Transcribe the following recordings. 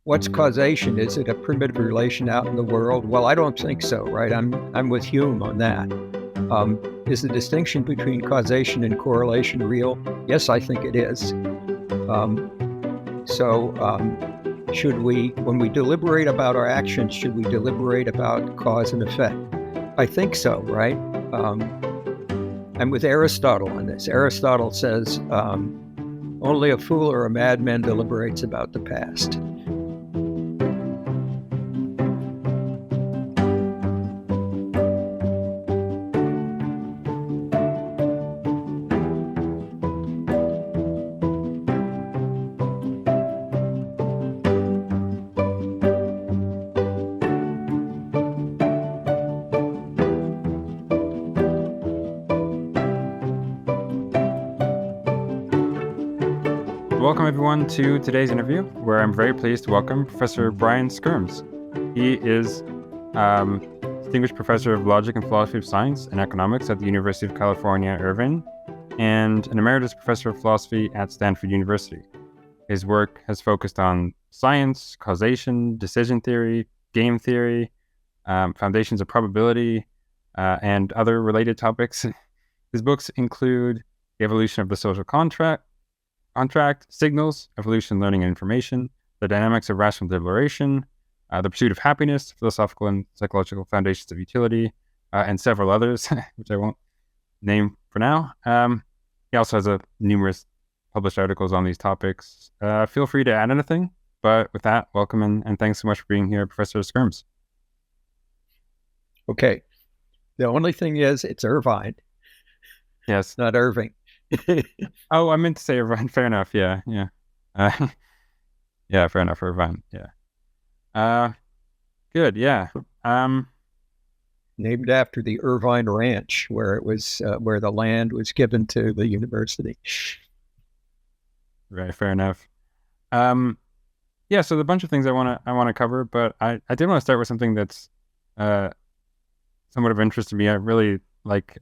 what's causation? Is it a primitive relation out in the world? Well, I don't think so, right? I'm with Hume on that. Is the distinction between causation and correlation real? Yes, I think it is. Should we, when we deliberate about our actions, should we deliberate about cause and effect? I think so, right? I'm with Aristotle on this. Aristotle says only a fool or a madman deliberates about the past. Welcome everyone to today's interview, where I'm very pleased to welcome Professor Brian Skyrms. He is Distinguished Professor of Logic and Philosophy of Science and Economics at the University of California, Irvine, and an Emeritus Professor of Philosophy at Stanford University. His work has focused on science, causation, decision theory, game theory, foundations of probability, and other related topics. His books include The Evolution of the Social Contract, Signals, Evolution, Learning, and Information, The Dynamics of Rational Deliberation, The Pursuit of Happiness, Philosophical and Psychological Foundations of Utility, and several others, which I won't name for now. He also has numerous published articles on these topics. Feel free to add anything, but with that, welcome and thanks so much for being here, Professor Skyrms. Okay. The only thing is, it's Irvine. Yes. Not Irving. Oh, I meant to say Irvine. Fair enough. Yeah. Yeah, fair enough. Irvine. Yeah. Good. Yeah. Named after the Irvine Ranch, where it was where the land was given to the university. Right. Fair enough. Yeah. So the bunch of things I want to cover, but I did want to start with something that's somewhat of interest to me. I really like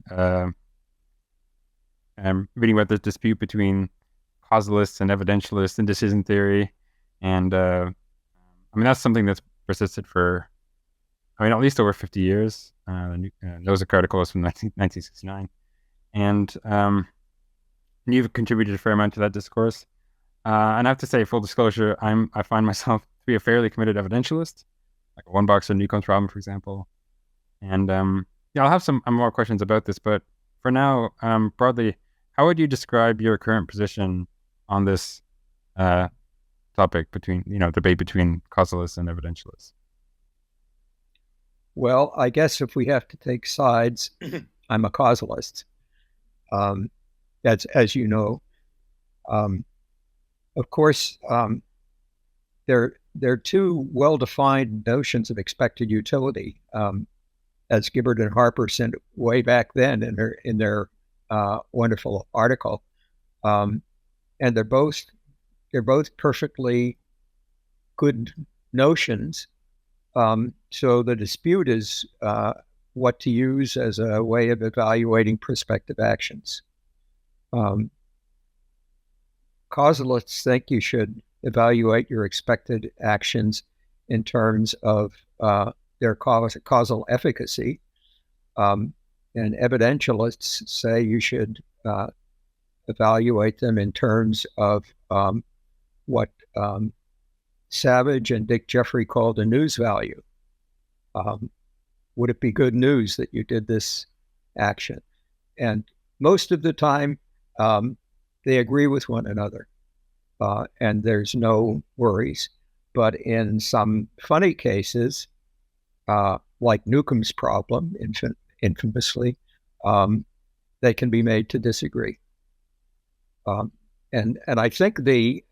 reading about the dispute between causalists and evidentialists in decision theory. And I mean, that's something that's persisted for, at least over 50 years. Nozick article was from 1969. And you've contributed a fair amount to that discourse. And I have to say, full disclosure, I find myself to be a fairly committed evidentialist, like a one-boxer Newcomb's problem, for example. And I'll have some more questions about this, but for now, broadly, how would you describe your current position on this topic between, debate between causalists and evidentialists? Well, I guess if we have to take sides, I'm a causalist. That's, as you know. Of course, there are two well-defined notions of expected utility, as Gibbard and Harper sent way back then in their wonderful article, and they're both perfectly good notions. So the dispute is what to use as a way of evaluating prospective actions. Causalists think you should evaluate your expected actions in terms of their causal efficacy. And evidentialists say you should evaluate them in terms of what Savage and Dick Jeffrey called a news value. Would it be good news that you did this action? And most of the time, they agree with one another, and there's no worries. But in some funny cases, like Newcomb's problem, infamously, they can be made to disagree. And I think the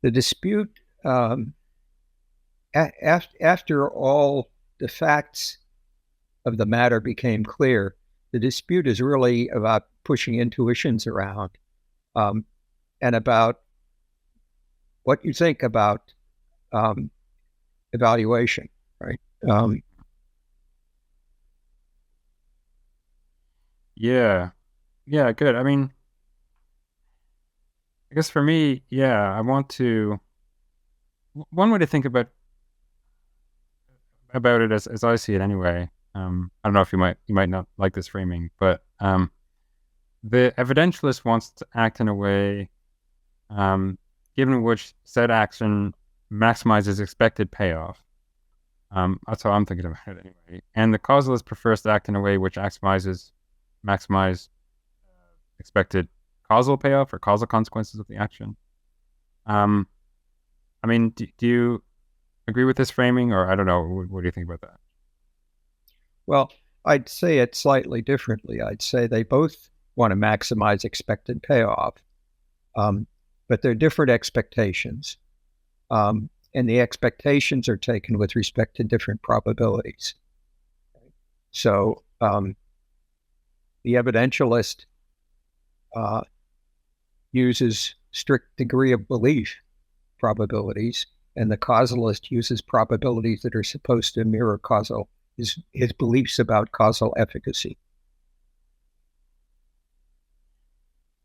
dispute, after all the facts of the matter became clear, the dispute is really about pushing intuitions around, and about what you think about evaluation, right? Yeah, good. I mean, I guess for me, yeah, I want to. One way to think about it as I see it anyway. I don't know if you might not like this framing, but the evidentialist wants to act in a way, given which said action maximizes expected payoff. That's how I'm thinking about it anyway. And the causalist prefers to act in a way which maximize expected causal payoff or causal consequences of the action. I mean, do you agree with this framing, or I don't know, what do you think about that? Well, I'd say it slightly differently. I'd say they both want to maximize expected payoff, but they're different expectations. And the expectations are taken with respect to different probabilities. So the evidentialist uses strict degree of belief probabilities, and the causalist uses probabilities that are supposed to mirror his beliefs about causal efficacy.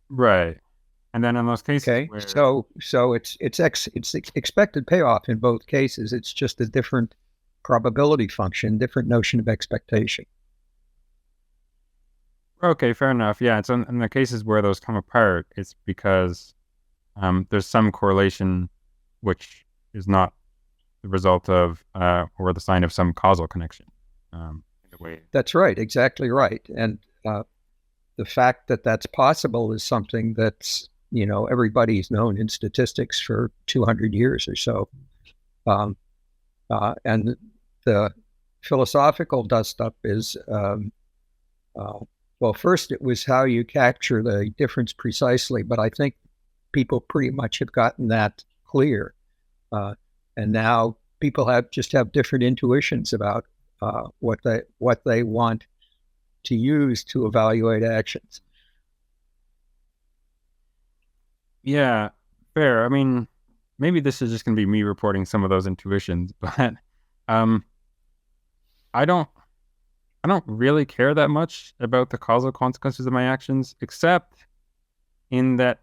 Right. And then in those cases, okay, so it's expected payoff in both cases. It's just a different probability function, different notion of expectation. Okay, fair enough. Yeah, it's in the cases where those come apart, it's because there's some correlation which is not the result of or the sign of some causal connection. In a way. That's right, exactly right. And the fact that that's possible is something that's, everybody's known in statistics for 200 years or so. And the philosophical dust-up is, well, first it was how you capture the difference precisely, but I think people pretty much have gotten that clear. And now people have different intuitions about what they want to use to evaluate actions. Yeah, fair. I mean, maybe this is just going to be me reporting some of those intuitions, but I don't really care that much about the causal consequences of my actions, except in that,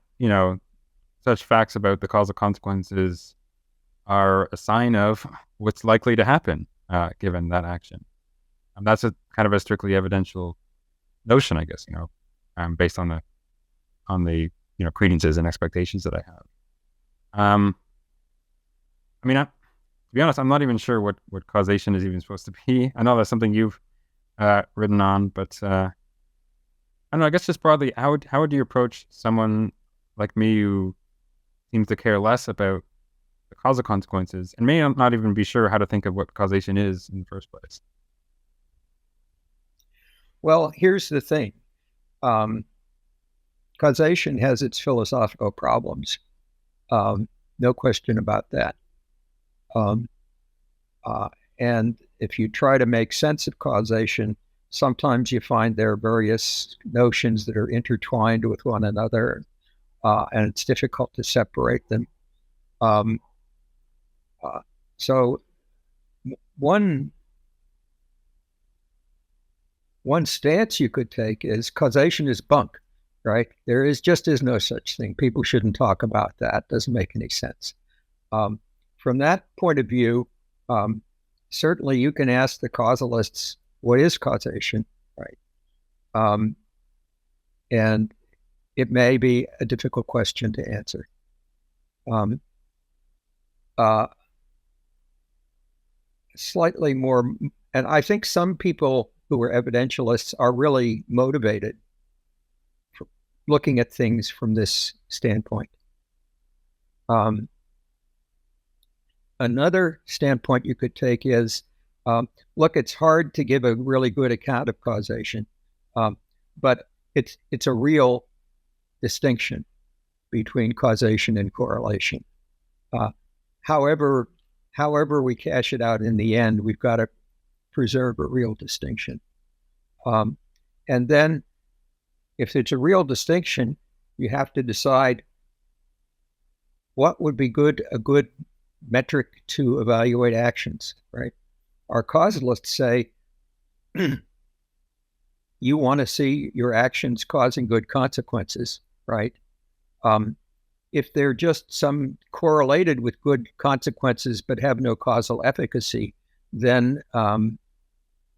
such facts about the causal consequences are a sign of what's likely to happen given that action. That's a kind of a strictly evidential notion, I guess, based on the credences and expectations that I have. I mean, to be honest, I'm not even sure what causation is even supposed to be. I know that's something you've written on, but I don't know. I guess just broadly, how would you approach someone like me who seems to care less about the causal consequences and may not even be sure how to think of what causation is in the first place? Well, here's the thing. Causation has its philosophical problems. No question about that. And if you try to make sense of causation, sometimes you find there are various notions that are intertwined with one another, and it's difficult to separate them. So one stance you could take is causation is bunk, right? There is no such thing. People shouldn't talk about that. Doesn't make any sense. From that point of view, certainly you can ask the causalists, what is causation, right? And it may be a difficult question to answer. Slightly more, and I think some people who are evidentialists are really motivated for looking at things from this standpoint. Another standpoint you could take is, look, it's hard to give a really good account of causation, but it's a real distinction between causation and correlation. However we cash it out in the end, we've got to preserve a real distinction. And then if it's a real distinction, you have to decide what would be a good metric to evaluate actions, right? Our causalists say, you want to see your actions causing good consequences, right? if they're just some correlated with good consequences but have no causal efficacy, then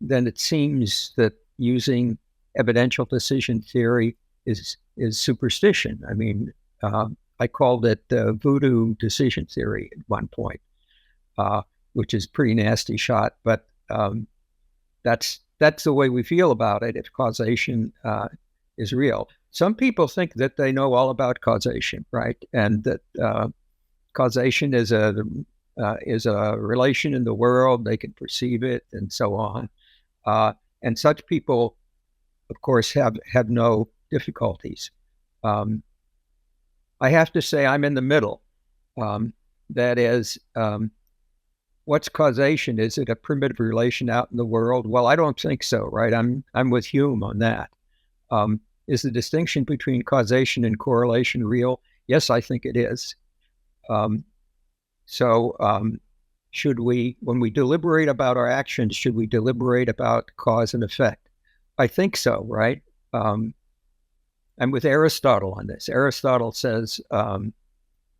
it seems that using evidential decision theory is superstition. I mean, I called it voodoo decision theory at one point, which is a pretty nasty shot, but that's the way we feel about it if causation is real. Some people think that they know all about causation, right? And that causation is a relation in the world. They can perceive it and so on. And such people, of course, have no difficulties. I have to say I'm in the middle. That is, what's causation? Is it a primitive relation out in the world? Well, I don't think so, right? I'm with Hume on that. Is the distinction between causation and correlation real? Yes, I think it is. Should we, when we deliberate about our actions, should we deliberate about cause and effect? I think so, right? I'm with Aristotle on this. Aristotle says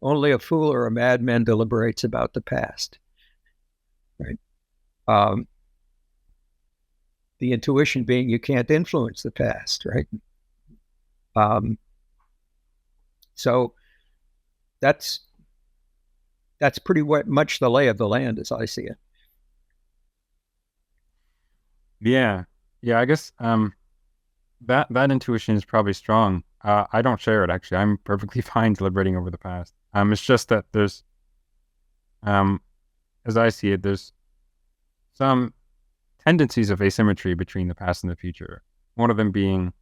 only a fool or a madman deliberates about the past, right? The intuition being you can't influence the past, right? So that's pretty much the lay of the land as I see it. Yeah. I guess that intuition is probably strong. I don't share it, actually. I'm perfectly fine deliberating over the past. It's just that there's, as I see it, there's some tendencies of asymmetry between the past and the future. One of them being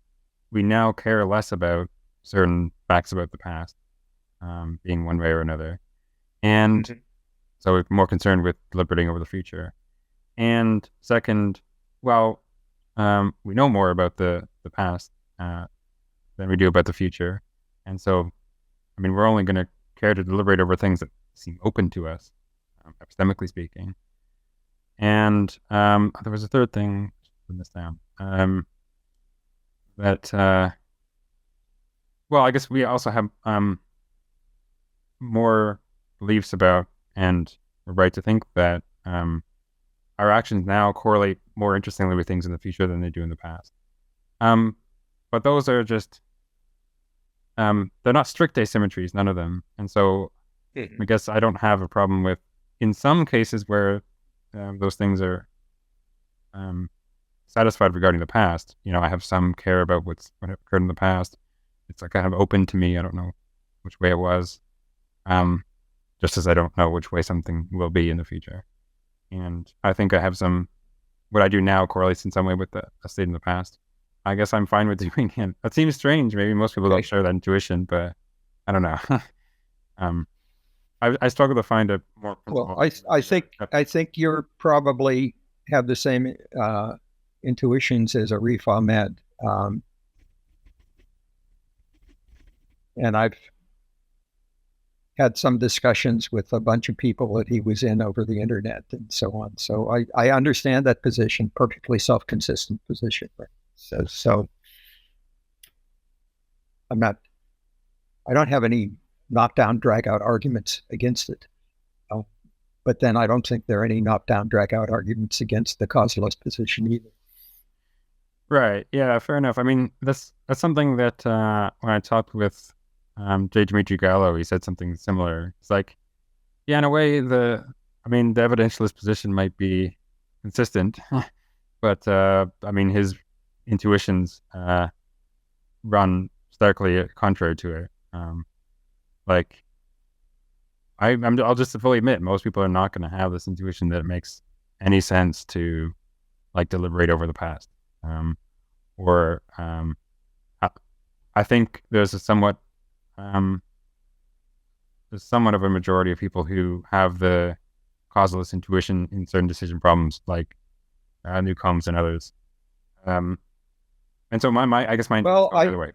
we now care less about certain facts about the past, being one way or another. And so we're more concerned with deliberating over the future. And second, well, we know more about the past than we do about the future. And so, I mean, we're only going to care to deliberate over things that seem open to us, epistemically speaking. And there was a third thing, put this down, well, I guess we also have more beliefs about, and we're right to think that our actions now correlate more interestingly with things in the future than they do in the past. But those are just, they're not strict asymmetries, none of them. And so I guess I don't have a problem with, in some cases where those things are satisfied regarding the past, I have some care about what occurred in the past. It's like kind of open to me. I don't know which way it was. Just as I don't know which way something will be in the future. And I think I have what I do now correlates in some way with a state in the past. I guess I'm fine with doing it. That seems strange. Maybe most people don't share that intuition, but I don't know. I struggle to find a more. Well, I think you're probably have the same intuitions as Arif Ahmed. And I've had some discussions with a bunch of people that he was in over the internet and so on. So I understand that position, perfectly self-consistent position. Right? So I don't have any knockdown, drag out arguments against it. But then I don't think there are any knockdown, drag out arguments against the causalist position either. Right. Yeah, fair enough. I mean, that's something that when I talked with J. Dimitri Gallo, he said something similar. It's like, yeah, in a way, the evidentialist position might be consistent, but his intuitions run starkly contrary to it. I'll just fully admit, most people are not going to have this intuition that it makes any sense to deliberate over the past. I think there's somewhat of a majority of people who have the causalist intuition in certain decision problems, like Newcombs and others. And so I guess mine. Well, by the way.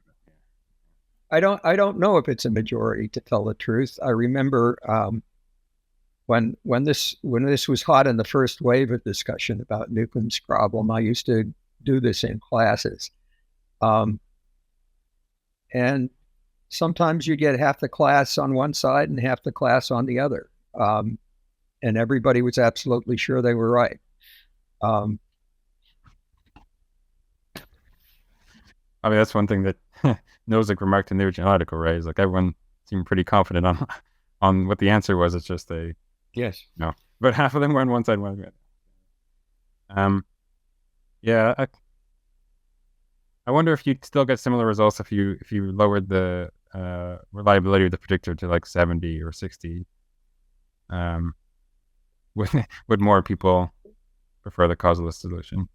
I don't know if it's a majority, to tell the truth. I remember when this was hot in the first wave of discussion about Newcomb's problem. I used to do this in classes, and sometimes you get half the class on one side and half the class on the other. And everybody was absolutely sure they were right. I mean, that's one thing that Nozick remarked in the original article, right? Is like everyone seemed pretty confident on what the answer was. It's just yes, no, but half of them were on one side, one on the other. Yeah, I wonder if you'd still get similar results if you lowered the reliability of the predictor to like 70 or 60. Would more people prefer the causalist solution?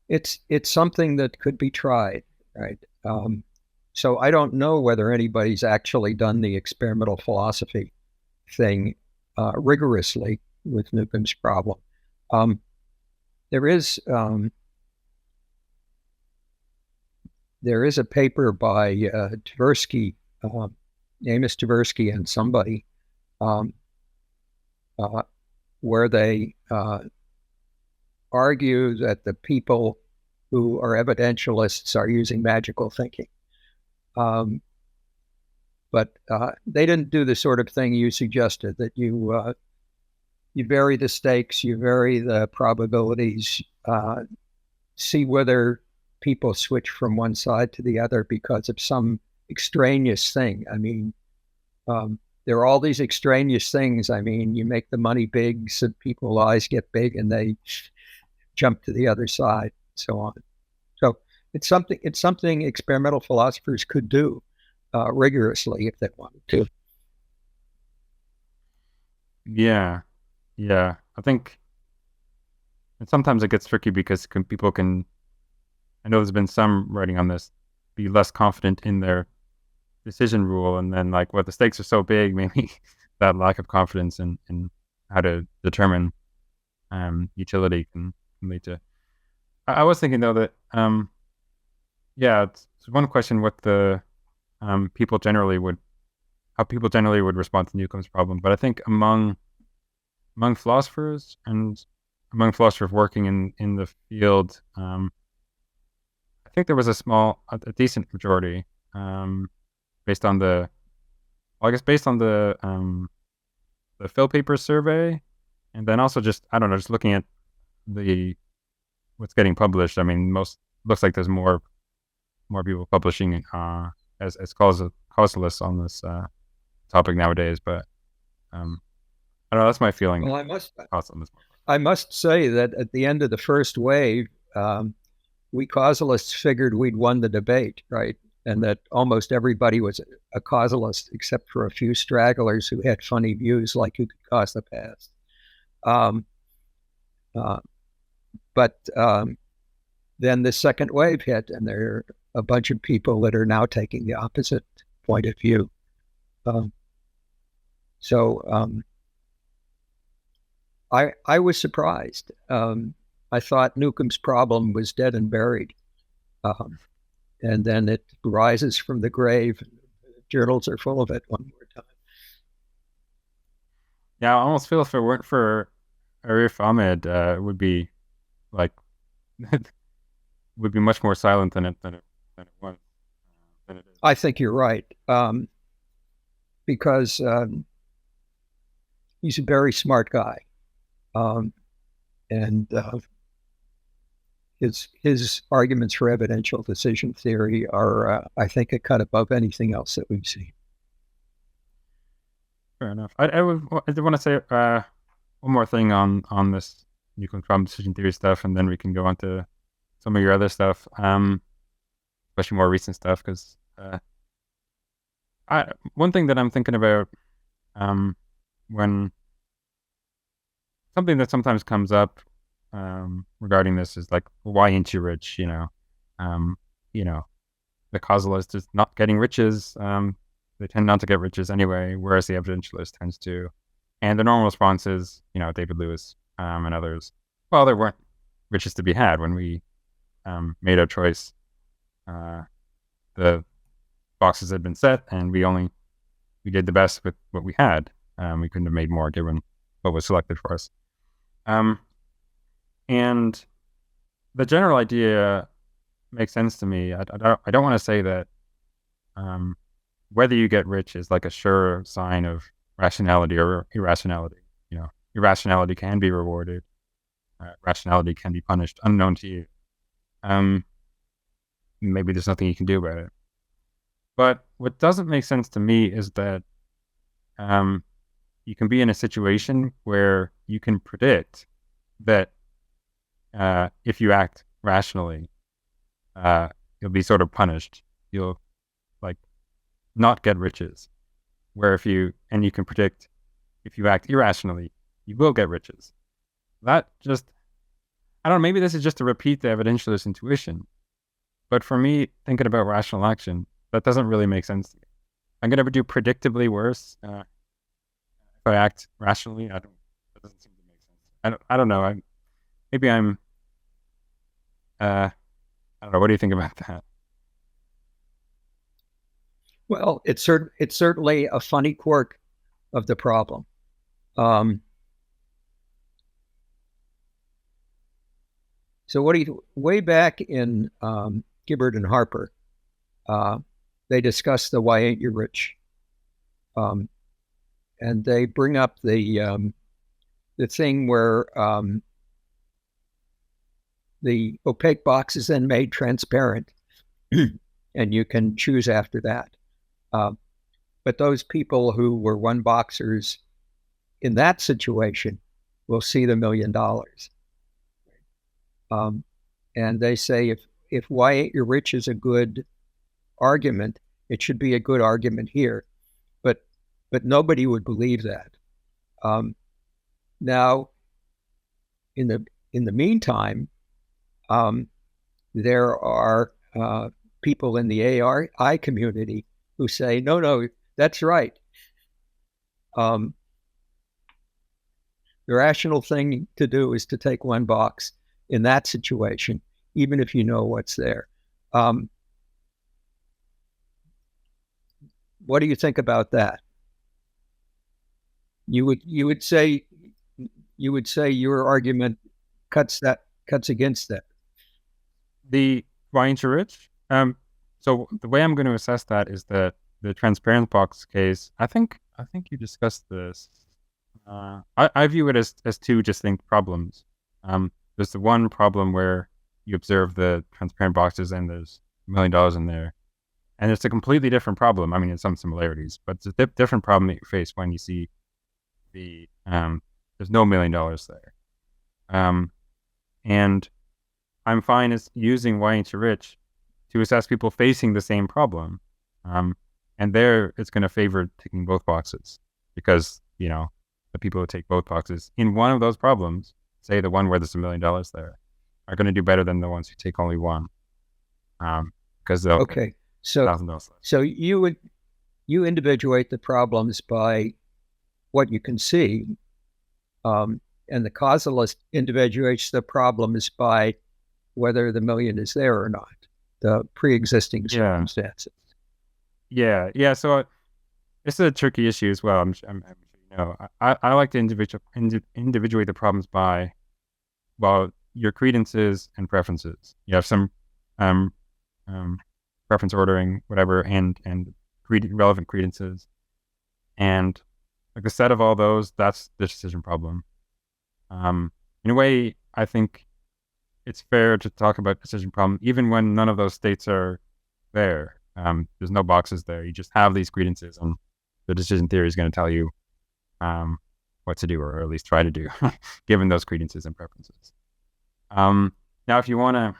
it's something that could be tried, right? So I don't know whether anybody's actually done the experimental philosophy thing rigorously with Newcomb's problem. There is a paper by Tversky, Amos Tversky and somebody, where they argue that the people who are evidentialists are using magical thinking. But they didn't do the sort of thing you suggested, that you vary the stakes, you vary the probabilities, see whether people switch from one side to the other because of some extraneous thing. I mean, there are all these extraneous things. I mean, you make the money big, so people's eyes get big and they jump to the other side, so on. So it's something experimental philosophers could do rigorously if they wanted to. Yeah. I think, and sometimes it gets tricky because people can. I know there's been some writing on this, be less confident in their decision rule, and then like, the stakes are so big, maybe that lack of confidence in how to determine utility can lead to. I was thinking though that it's one question what the how people generally would respond to Newcomb's problem, but I think among philosophers and among philosophers working in the field, I think there was a decent majority, based on the Phil Papers survey, and then also just, I don't know, just looking at what's getting published. I mean, looks like there's more people publishing as causalists on this topic nowadays, but I don't know, that's my feeling. Well, I must say that at the end of the first wave, we causalists figured we'd won the debate, right? And that almost everybody was a causalist except for a few stragglers who had funny views, like who could cause the past. But then the second wave hit, and there are a bunch of people that are now taking the opposite point of view. I was surprised. I thought Newcomb's problem was dead and buried. And then it rises from the grave. Journals are full of it one more time. Yeah, I almost feel if it weren't for Arif Ahmed, it would be like would be much more silent than it was. Than it is. I think you're right, because he's a very smart guy, and his arguments for evidential decision theory are, I think, a cut above anything else that we've seen. Fair enough. I did want to say one more thing on this Newcomb problem decision theory stuff, and then we can go on to some of your other stuff, especially more recent stuff, because one thing that I'm thinking about, when something that sometimes comes up regarding this is like, why ain't you rich? The causalist is not getting riches. They tend not to get riches anyway, whereas the evidentialist tends to. And the normal response is, David Lewis and others, well, there weren't riches to be had when we made our choice. The boxes had been set, and we did the best with what we had. We couldn't have made more given what was selected for us. And the general idea make sense to me. I don't want to say that whether you get rich is like a sure sign of rationality or irrationality. You know, irrationality can be rewarded. Rationality can be punished, unknown to you. Maybe there's nothing you can do about it. But what doesn't make sense to me is that you can be in a situation where you can predict that if you act rationally, you'll be sort of punished. You'll like not get riches. Where you can predict if you act irrationally, you will get riches. That just, I don't know, maybe this is just to repeat the evidentialist intuition. But for me, thinking about rational action, that doesn't really make sense to me. I'm going to do predictably worse if I act rationally. That doesn't seem to make sense. I don't know. I don't know. What do you think about that? Well, it's certainly a funny quirk of the problem. So way back in Gibbard and Harper, they discuss the why ain't you rich? And they bring up the thing where the opaque box is then made transparent and you can choose after that. But those people who were one boxers in that situation will see the $1 million. And they say if why ain't you rich is a good argument, it should be a good argument here. But nobody would believe that. Now, in the meantime, there are people in the AI community who say, no, that's right. The rational thing to do is to take one box in that situation, even if you know what's there. What do you think about that? You would say your argument cuts against that. The why ain't you rich? So the way I'm going to assess that is that the transparent box case. I think you discussed this. I view it as two distinct problems. There's the one problem where you observe the transparent boxes and there's $1 million in there, and it's a completely different problem. I mean, there's some similarities, but it's a different problem that you face when you see the there's no $1 million there. And I'm fine as using why ain't you rich to assess people facing the same problem. And there it's going to favor ticking both boxes because, the people who take both boxes in one of those problems, say the one where there's $1 million there, are going to do better than the ones who take only one. Because they'll okay. So you individuate the problems by what you can see, and the causalist individuates the problems by whether the million is there or not, the pre-existing circumstances. Yeah. So it's a tricky issue as well. I'm sure you know. I like to individuate the problems by, your credences and preferences. You have some preference ordering, whatever, and relevant credences, and like the set of all those, that's the decision problem. In a way, I think it's fair to talk about decision problem even when none of those states are there. There's no boxes there. You just have these credences, and the decision theory is going to tell you what to do, or at least try to do, given those credences and preferences. Now, if you want to,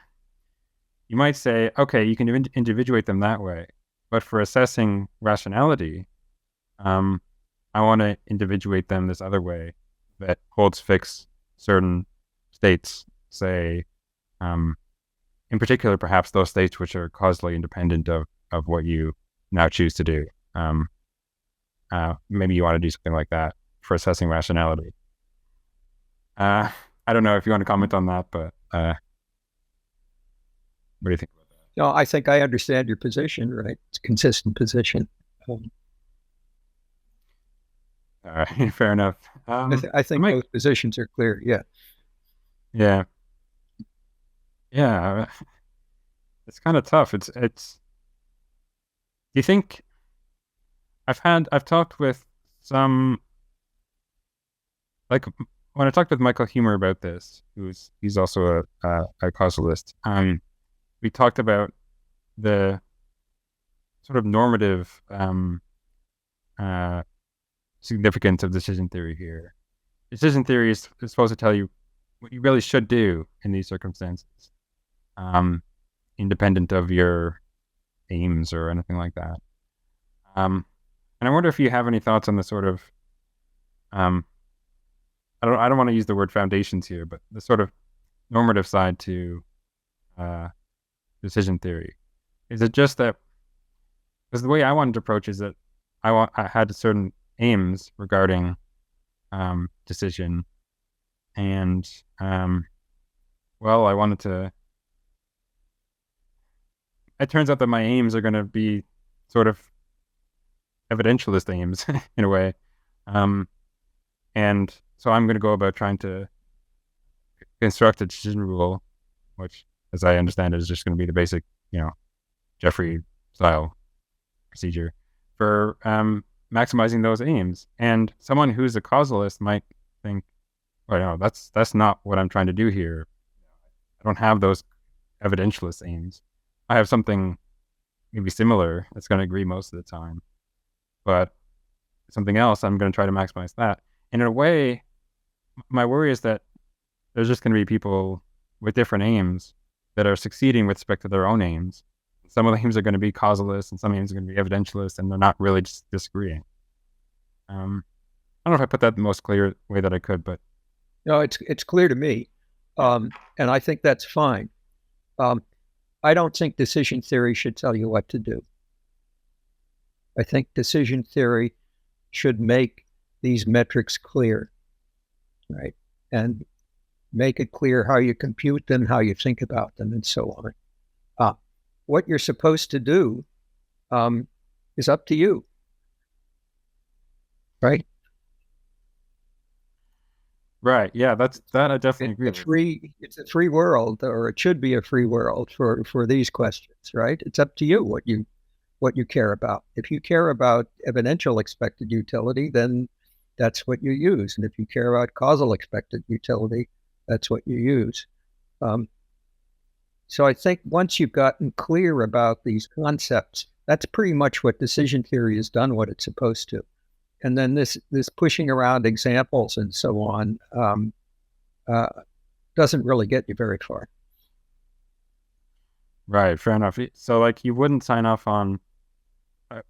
you might say, okay, you can individuate them that way, but for assessing rationality, I want to individuate them this other way that holds fixed certain states, say, in particular, perhaps those states which are causally independent of what you now choose to do. Maybe you want to do something like that for assessing rationality. I don't know if you want to comment on that, but what do you think about that? No, I think I understand your position, right? It's a consistent position. Fair enough. I think both positions are clear. Yeah. Yeah. it's kind of tough. Do you think I've talked with some, like, when I talked with Michael Humer about this, he's also a causalist. We talked about the sort of normative significance of decision theory here. Decision theory is supposed to tell you what you really should do in these circumstances, independent of your aims or anything like that. And I wonder if you have any thoughts on the sort of, I don't want to use the word foundations here, but the sort of normative side to decision theory. Is it just that, because the way I wanted to approach is that I had certain aims regarding decision, and well, I wanted to. It turns out that my aims are going to be sort of evidentialist aims in a way, and so I'm going to go about trying to construct a decision rule, which, as I understand it, is just going to be the basic, Jeffrey style procedure for maximizing those aims. And someone who's a causalist might think, well, no, that's not what I'm trying to do here. I don't have those evidentialist aims. I have something maybe similar that's going to agree most of the time, but something else, I'm going to try to maximize that. And in a way, my worry is that there's just going to be people with different aims that are succeeding with respect to their own aims. Some of the aims are going to be causalist, and some aims are going to be evidentialist, and they're not really just disagreeing. I don't know if I put that in the most clear way that I could, but no, it's clear to me, and I think that's fine. I don't think decision theory should tell you what to do. I think decision theory should make these metrics clear, right? And make it clear how you compute them, how you think about them, and so on. What you're supposed to do is up to you, right? Right. Yeah, that I definitely agree with. It's a free world, or it should be a free world for these questions, right? It's up to you what you care about. If you care about evidential expected utility, then that's what you use. And if you care about causal expected utility, that's what you use. So I think once you've gotten clear about these concepts, that's pretty much what decision theory has done, what it's supposed to. And then this pushing around examples and so on doesn't really get you very far. Right, fair enough. So, like, you wouldn't sign off on Michael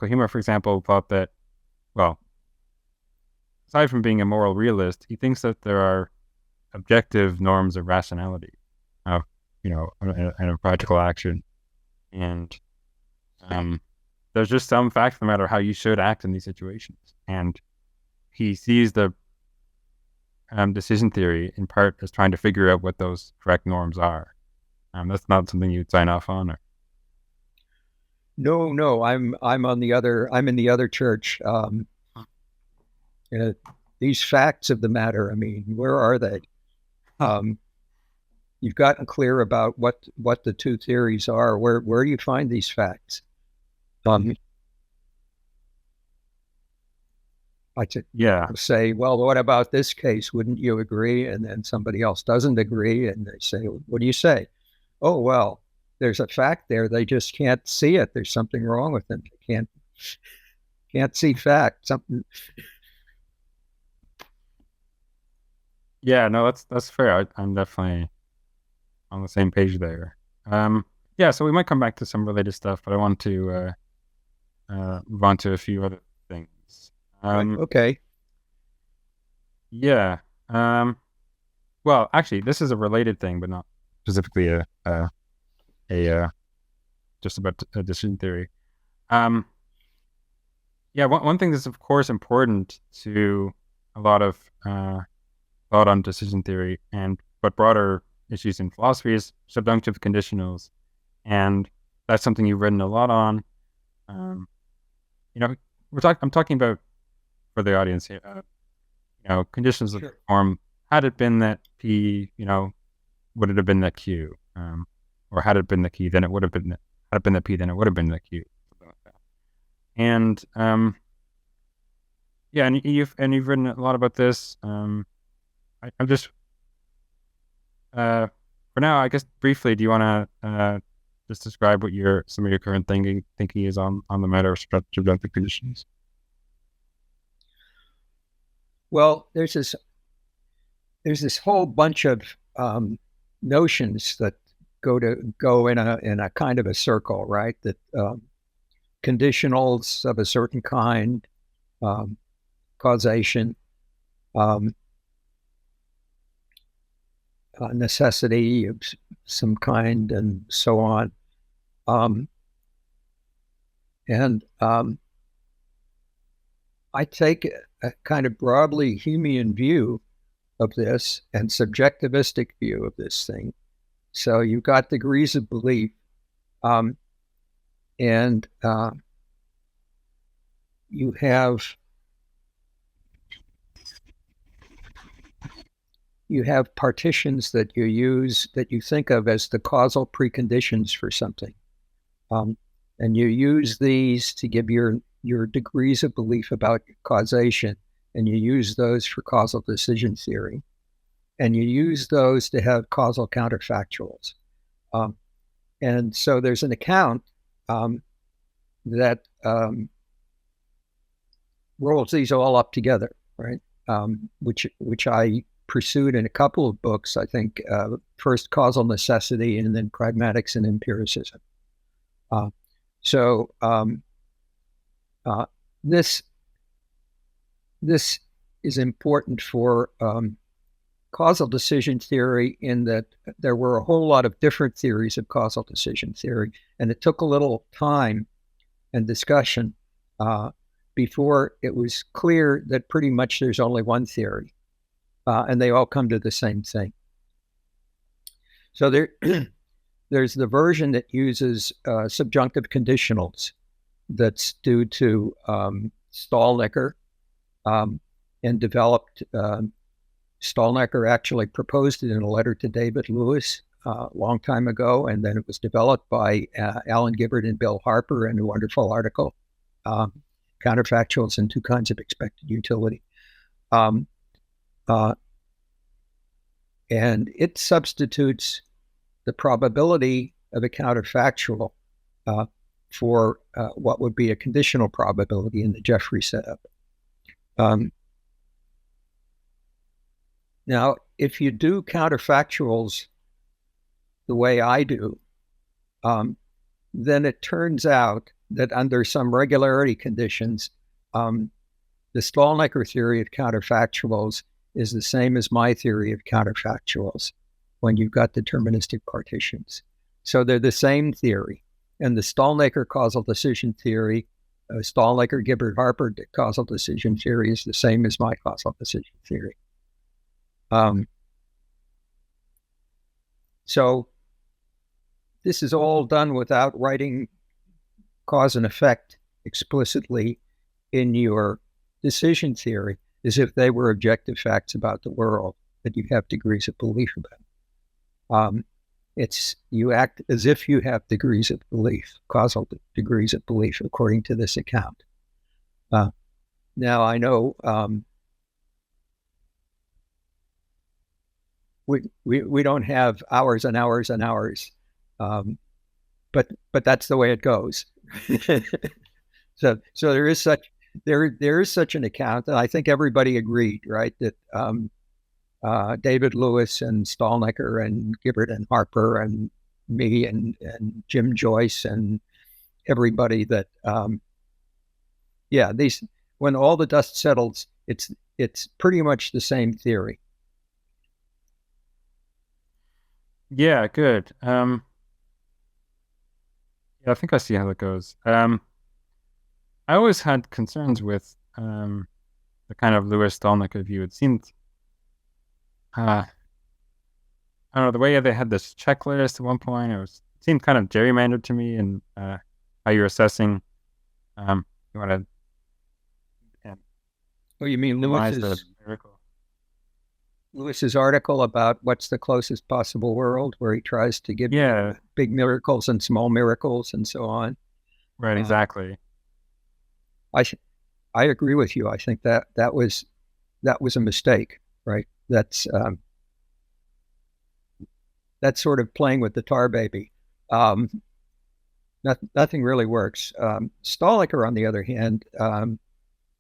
Humer, for example, thought that, well, aside from being a moral realist, he thinks that there are objective norms of rationality, of and of practical action, and there's just some fact of the matter how you should act in these situations. And he sees the decision theory in part as trying to figure out what those correct norms are. That's not something you'd sign off on, or? No, I'm on the other. I'm in the other church. These facts of the matter. I mean, where are they? You've gotten clear about what the two theories are. Where do you find these facts? I say, well, what about this case? Wouldn't you agree? And then somebody else doesn't agree, and they say, what do you say? Oh, well, there's a fact there. They just can't see it. There's something wrong with them. They can't see fact. Something. Yeah, no, that's fair. I'm definitely on the same page there. Yeah, so we might come back to some related stuff, but I want to move on to a few other things. Okay. Yeah. Well, actually, this is a related thing, but not specifically a just about decision theory. Yeah, one thing that's of course important to a lot of thought on decision theory but broader issues in philosophy is subjunctive conditionals, and that's something you've written a lot on. I'm talking about, for the audience here, conditions of form. Had it been that P, would it have been that Q? or had it been the key, then it would have been. Had it been the P, then it would have been the Q. Something like that. And yeah, and you've written a lot about this. I'm just for now, I guess briefly, do you want to just describe what some of your current thinking is on the matter of subjunctive conditions? Well, there's this whole bunch of notions that go in a kind of a circle, right? That conditionals of a certain kind, causation, necessity of some kind, and so on. I take a kind of broadly Humean view of this and subjectivistic view of this thing. So you've got degrees of belief, and you have partitions that you use, that you think of as the causal preconditions for something. And you use these to give your degrees of belief about causation, and you use those for causal decision theory. And you use those to have causal counterfactuals. And so there's an account that rolls these all up together, right? Which I pursued in a couple of books, I think, first Causal Necessity and then Pragmatics and Empiricism. So this is important for causal decision theory, in that there were a whole lot of different theories of causal decision theory, and it took a little time and discussion before it was clear that pretty much there's only one theory, and they all come to the same thing. So there's the version that uses subjunctive conditionals that's due to Stalnaker, and developed. Stalnaker actually proposed it in a letter to David Lewis a long time ago, and then it was developed by Alan Gibbard and Bill Harper in a wonderful article, Counterfactuals and Two Kinds of Expected Utility. And it substitutes the probability of a counterfactual for what would be a conditional probability in the Jeffrey setup. Now, if you do counterfactuals the way I do, then it turns out that under some regularity conditions, the Stalnaker theory of counterfactuals is the same as my theory of counterfactuals when you've got deterministic partitions. So they're the same theory. And the Stalnaker causal decision theory, Stalnaker, Gibbard, Harper causal decision theory is the same as my causal decision theory. So this is all done without writing cause and effect explicitly in your decision theory, as if they were objective facts about the world that you have degrees of belief about. You act as if you have degrees of belief, causal degrees of belief, according to this account. Now I know we don't have hours and hours and hours, but that's the way it goes. So there is such an account, and I think everybody agreed, right, that David Lewis and Stalnaker and Gibbard and Harper and me and Jim Joyce and everybody that these, when all the dust settles, it's pretty much the same theory. Yeah, good. Yeah, I think I see how that goes. I always had concerns with the kind of Lewis-Stalnaker view. It seemed, I don't know, the way they had this checklist at one point, it seemed kind of gerrymandered to me, and how you're assessing. You want to? Oh, you mean Lewis's? Lewis's article about what's the closest possible world, where he tries to give Yeah, big miracles and small miracles and so on. right, exactly. I I agree with you. I think that was a mistake, right? That's sort of playing with the tar baby. Nothing really works. Stalnaker, on the other hand,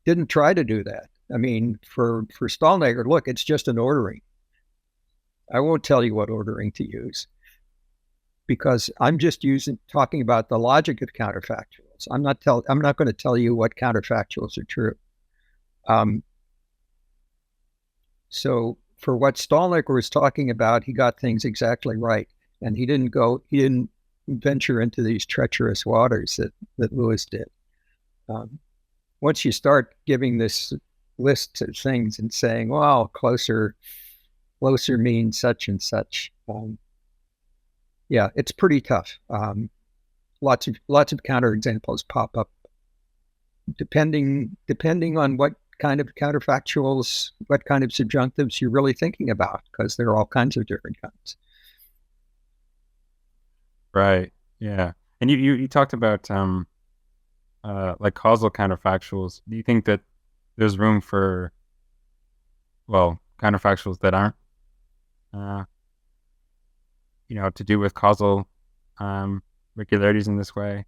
didn't try to do that. I mean, for Stalnaker, look, it's just an ordering. I won't tell you what ordering to use because I'm just talking about the logic of counterfactuals. I'm not going to tell you what counterfactuals are true. So for what Stalnaker was talking about, he got things exactly right, and he didn't venture into these treacherous waters that Lewis did. Once you start giving this list of things and saying, well, closer means such and such, yeah, it's pretty tough. Lots of counterexamples pop up, depending on what kind of counterfactuals, what kind of subjunctives you're really thinking about, because there are all kinds of different kinds. Right. Yeah. And you talked about like causal counterfactuals. Do you think that there's room for, well, counterfactuals that aren't to do with causal regularities in this way?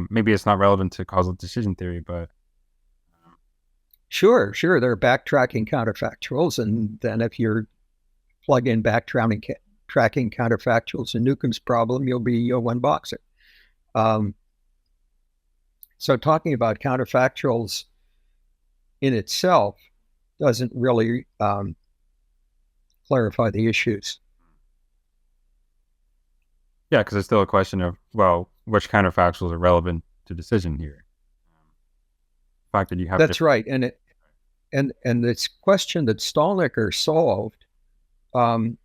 Maybe it's not relevant to causal decision theory, but Sure. There are backtracking counterfactuals, and then if you're plug in backtracking counterfactuals in Newcomb's problem, you'll one-box it. So talking about counterfactuals in itself doesn't really clarify the issues. Yeah, because it's still a question of, well, which counterfactuals are relevant to decision here. The fact that you have That's right, and this question that Stalnaker solved, and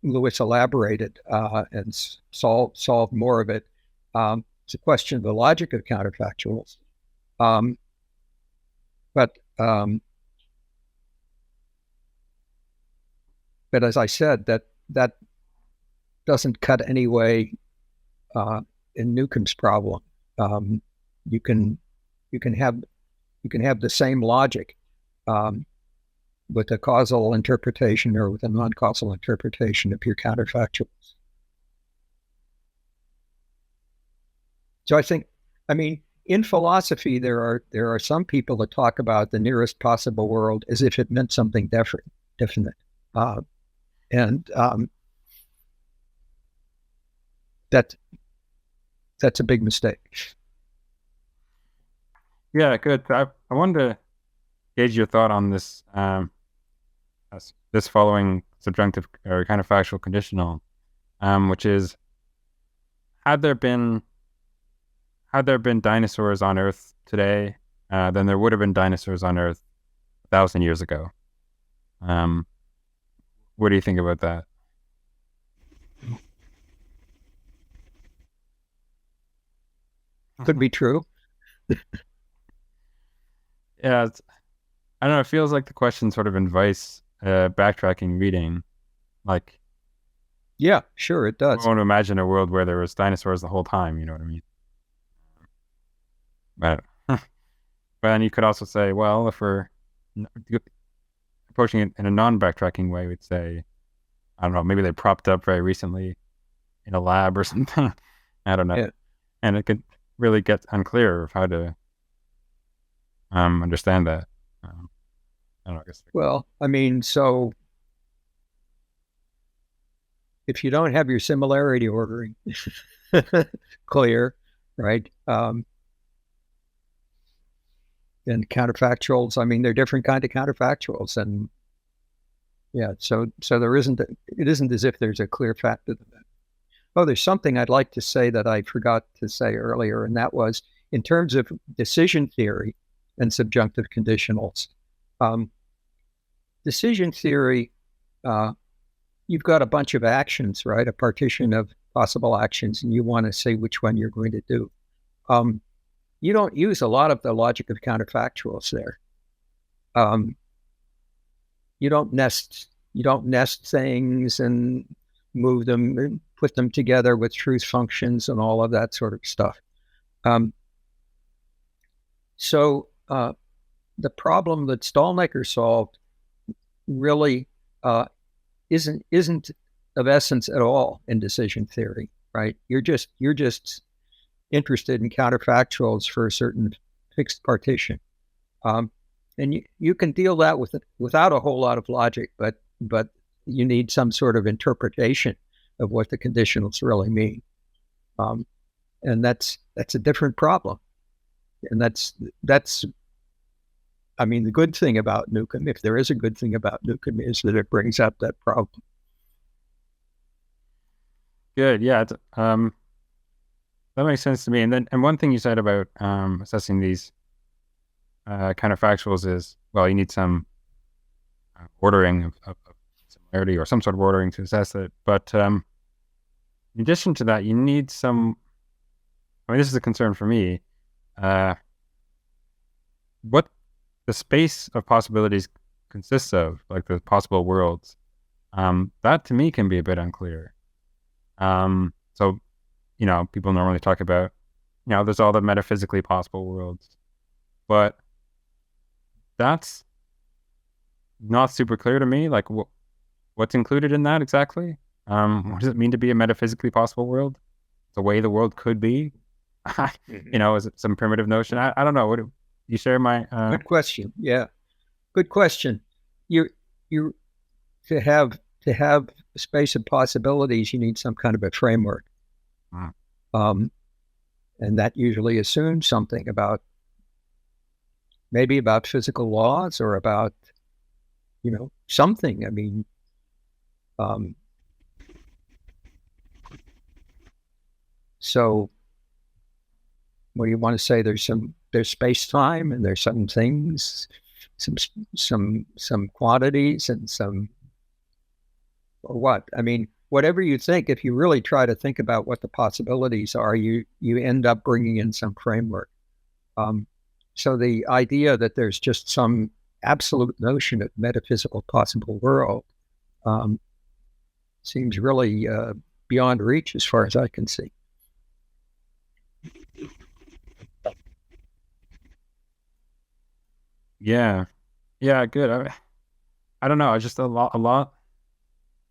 Lewis elaborated and solved more of it. It's a question of the logic of counterfactuals, but as I said, that doesn't cut any way in Newcomb's problem. You can have the same logic with a causal interpretation or with a non-causal interpretation of your counterfactuals. So I mean, in philosophy, there are some people that talk about the nearest possible world as if it meant something definite. And that's a big mistake. Yeah, good. I wanted to gauge your thought on this this following subjunctive or counterfactual conditional, which is, had there been dinosaurs on Earth today, then there would have been dinosaurs on Earth 1,000 years ago. What do you think about that? Could be true. Yeah, I don't know. It feels like the question sort of invites backtracking reading. Like, yeah, sure, it does. I want to imagine a world where there was dinosaurs the whole time. You know what I mean? But then you could also say, well, if we're approaching it in a non-backtracking way, we'd say, I don't know, maybe they propped up very recently in a lab or something. I don't know. Yeah. And it could really get unclear of how to understand that. I don't know, I guess. Well, I mean, so if you don't have your similarity ordering clear, right? And counterfactuals, I mean, they're different kind of counterfactuals, and yeah, so it isn't as if there's a clear fact of that. Oh, there's something I'd like to say that I forgot to say earlier, and that was in terms of decision theory and subjunctive conditionals. Decision theory, you've got a bunch of actions, right? A partition of possible actions, and you want to say which one you're going to do. You don't use a lot of the logic of counterfactuals there. nest things and move them and put them together with truth functions and all of that sort of stuff. So the problem that Stalnaker solved really isn't of essence at all in decision theory, right? You're just interested in counterfactuals for a certain fixed partition, and you can deal that with it without a whole lot of logic, but you need some sort of interpretation of what the conditionals really mean, and that's a different problem, and that's I mean, the good thing about Newcomb, if there is a good thing about Newcomb, is that it brings up that problem. Good, yeah. That makes sense to me. And one thing you said about assessing these counterfactuals is, well, you need some ordering of similarity or some sort of ordering to assess it. But in addition to that, you need some. I mean, this is a concern for me. What the space of possibilities consists of, like the possible worlds, that to me can be a bit unclear. So, people normally talk about, there's all the metaphysically possible worlds, but that's not super clear to me. Like, what's included in that exactly? What does it mean to be a metaphysically possible world? The way the world could be? Is it some primitive notion? I don't know. What you share my good question. Yeah, good question. You to have a space of possibilities, you need some kind of a framework. And that usually assumes something about physical laws or about something. I mean, so what do you want to say? There's space time, and there's some things, some quantities, and some, or what? I mean, whatever you think, if you really try to think about what the possibilities are, you end up bringing in some framework. So the idea that there's just some absolute notion of metaphysical possible world seems really beyond reach as far as I can see. Yeah, good. I don't know. Just a lot. I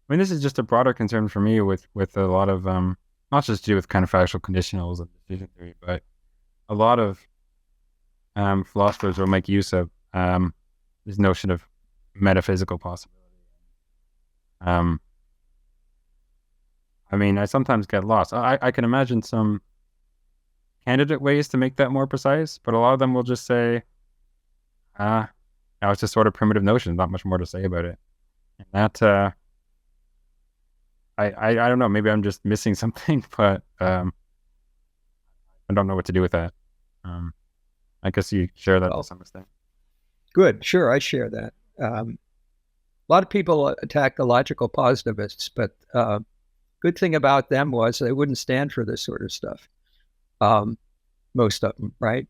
mean, this is just a broader concern for me with a lot of not just to do with counterfactual conditionals and decision theory, but a lot of philosophers will make use of this notion of metaphysical possibility. I mean, I sometimes get lost. I can imagine some candidate ways to make that more precise, but a lot of them will just say, now it's just sort of primitive notion, not much more to say about it. And that, I don't know, maybe I'm just missing something, but I don't know what to do with that. I guess you share that to some extent. Good, sure, I share that. A lot of people attack the logical positivists, but good thing about them was they wouldn't stand for this sort of stuff. Most of them, right?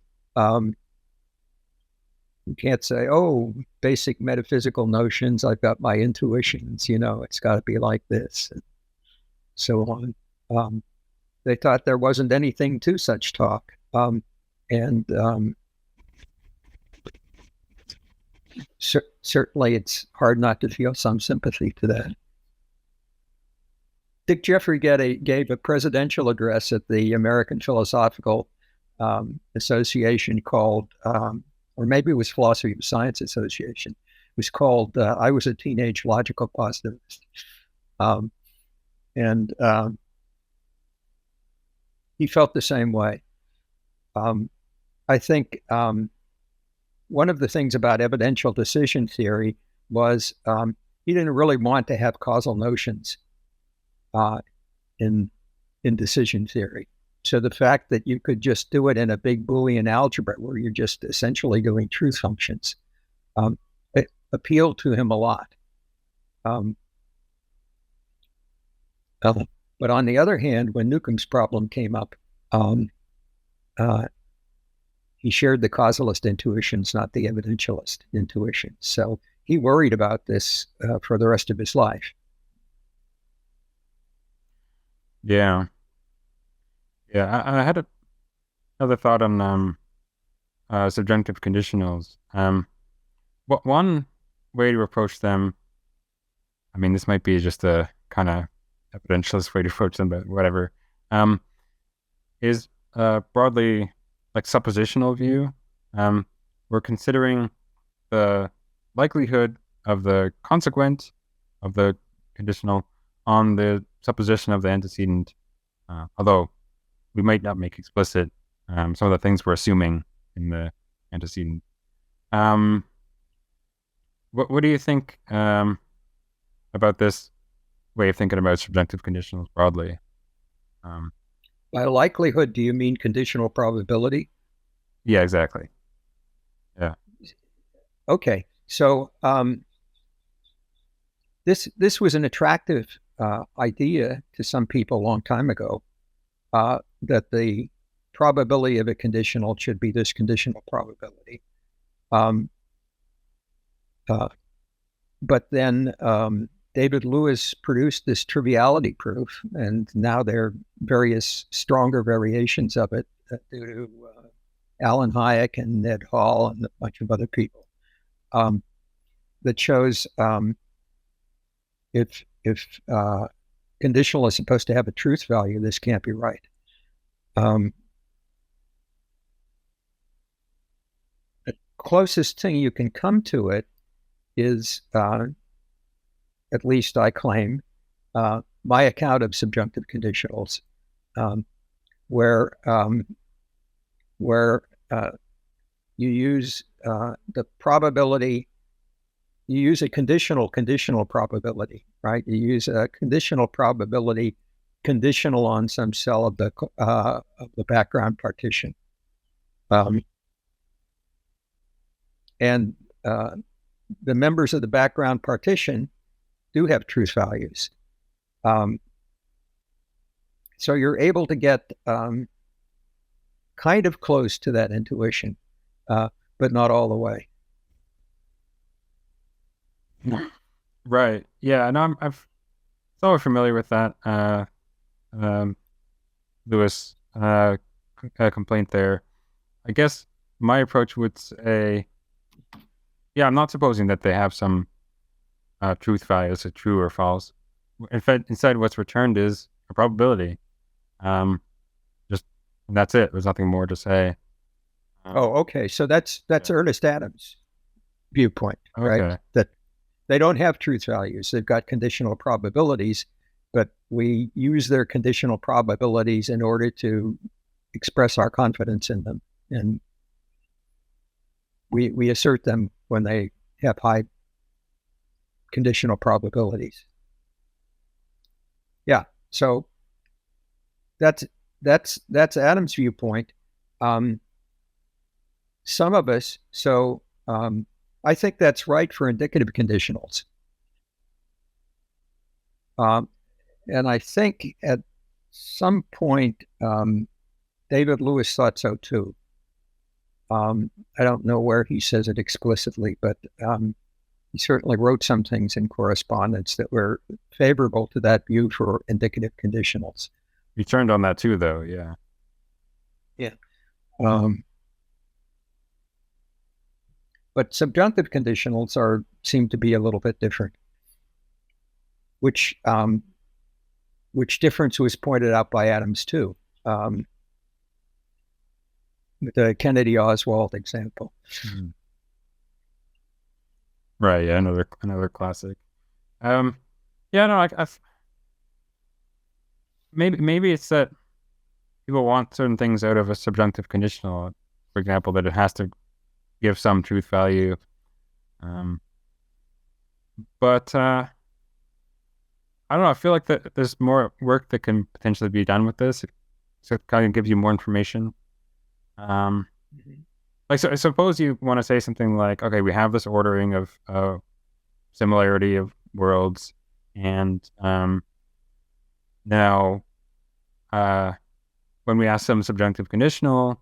You can't say, oh, basic metaphysical notions, I've got my intuitions, it's got to be like this, and so on. They thought there wasn't anything to such talk. Certainly it's hard not to feel some sympathy to that. Dick Jeffrey gave a presidential address at the American Philosophical Association called, or maybe it was Philosophy of Science Association. It was called, I Was a Teenage Logical Positivist. And he felt the same way. I think one of the things about evidential decision theory was he didn't really want to have causal notions in decision theory. So the fact that you could just do it in a big Boolean algebra where you're just essentially doing truth functions, it appealed to him a lot. But on the other hand, when Newcomb's problem came up, he shared the causalist intuitions, not the evidentialist intuitions. So he worried about this for the rest of his life. Yeah. I had another thought on subjunctive conditionals. One way to approach them, I mean, this might be just a kind of evidentialist way to approach them, but whatever, is broadly like suppositional view. We're considering the likelihood of the consequent of the conditional on the supposition of the antecedent, although we might not make explicit some of the things we're assuming in the antecedent. What do you think about this way of thinking about subjunctive conditionals broadly? By likelihood, do you mean conditional probability? Yeah, exactly. Yeah. Okay, so this was an attractive idea to some people a long time ago, that the probability of a conditional should be this conditional probability. But then David Lewis produced this triviality proof, and now there are various stronger variations of it due to Alan Hayek and Ned Hall and a bunch of other people, that shows if conditional is supposed to have a truth value, this can't be right. The closest thing you can come to it is, at least I claim, my account of subjunctive conditionals, where you use the probability. You use a conditional probability, right? You use a conditional probability conditional on some cell of the background partition, and the members of the background partition do have truth values. So you're able to get kind of close to that intuition, but not all the way. Right. Yeah. No, I'm somewhat familiar with that Lewis complaint there. I guess my approach would say, yeah, I'm not supposing that they have some truth value as a true or false. In fact, instead, what's returned is a probability. Just and that's it. There's nothing more to say. Okay. So that's Ernest Adams' viewpoint, right? That they don't have truth values. They've got conditional probabilities, but we use their conditional probabilities in order to express our confidence in them. And we assert them when they have high conditional probabilities. Yeah. So that's Adams' viewpoint. Some of us, I think that's right for indicative conditionals. And I think at some point, David Lewis thought so too. I don't know where he says it explicitly, but he certainly wrote some things in correspondence that were favorable to that view for indicative conditionals. You turned on that too, though, yeah. Yeah. But subjunctive conditionals seem to be a little bit different, which difference was pointed out by Adams too, with the Kennedy Oswald example. Mm-hmm. Right. Yeah. Another classic. Yeah. No. Maybe it's that people want certain things out of a subjunctive conditional. For example, that it has to give some truth value. But I don't know. I feel like that there's more work that can potentially be done with this. So it kind of gives you more information. Like, so I suppose you want to say something like, okay, we have this ordering of similarity of worlds, and now when we ask some subjunctive conditional,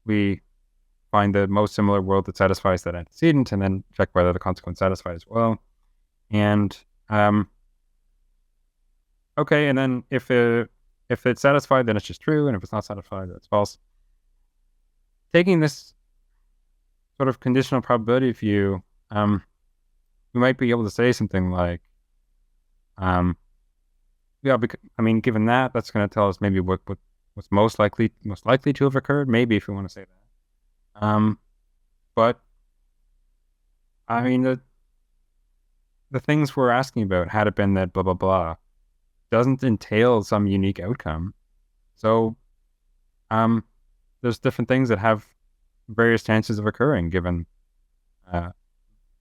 we find the most similar world that satisfies that antecedent, and then check whether the consequence satisfied as well. And okay, and then if it's satisfied, then it's just true, and if it's not satisfied, that's false. Taking this sort of conditional probability view, we might be able to say something like, given that, that's going to tell us maybe what's most likely to have occurred. Maybe, if we want to say that. But I mean, the things we're asking about, had it been that blah blah blah, doesn't entail some unique outcome. So, there's different things that have various chances of occurring given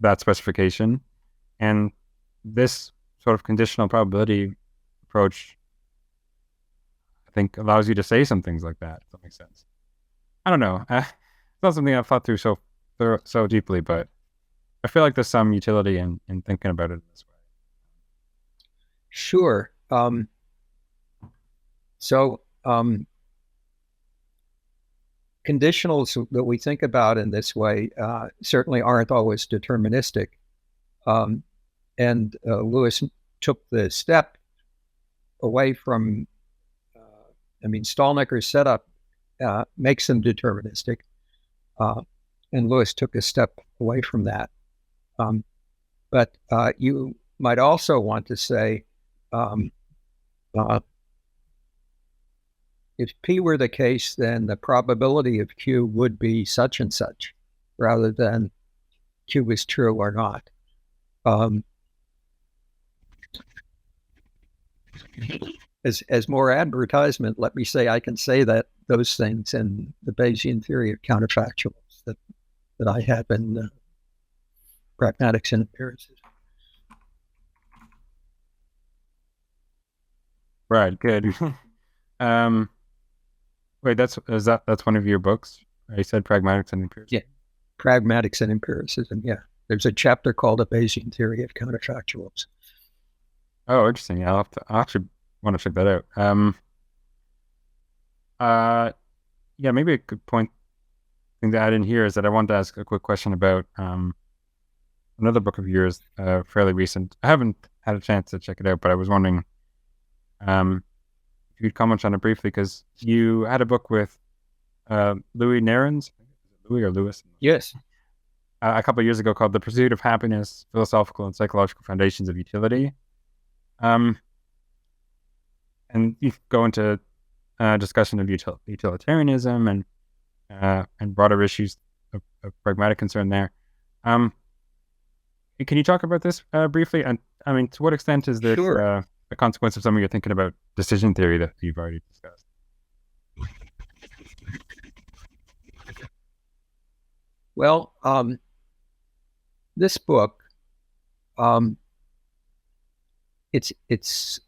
that specification, and this sort of conditional probability approach, I think, allows you to say some things like that. If that makes sense. I don't know. It's not something I've thought through so deeply, but I feel like there's some utility in thinking about it this way. Sure. Conditionals that we think about in this way certainly aren't always deterministic. And Lewis took the step away from, Stalnaker's setup makes them deterministic, and Lewis took a step away from that. But you might also want to say, if P were the case, then the probability of Q would be such and such, rather than Q is true or not. As more advertisement, let me say I can say that those things in the Bayesian theory of counterfactuals that I have in pragmatics and empiricism. Right. Good. Wait, that's one of your books? You said pragmatics and empiricism. Yeah, pragmatics and empiricism. Yeah, there's a chapter called a Bayesian theory of counterfactuals. Oh, interesting. I actually want to check that out. Yeah, maybe a good thing to add in here is that I wanted to ask a quick question about another book of yours, fairly recent. I haven't had a chance to check it out, but I was wondering if you could comment on it briefly, because you had a book with Louis Narens, Louis or Lewis? Yes. A couple of years ago, called "The Pursuit of Happiness: Philosophical and Psychological Foundations of Utility." And you go into discussion of utilitarianism and broader issues of pragmatic concern there. Can you talk about this briefly? And I mean, to what extent is this Sure. a consequence of something you're thinking about decision theory that you've already discussed? Well, this book, it's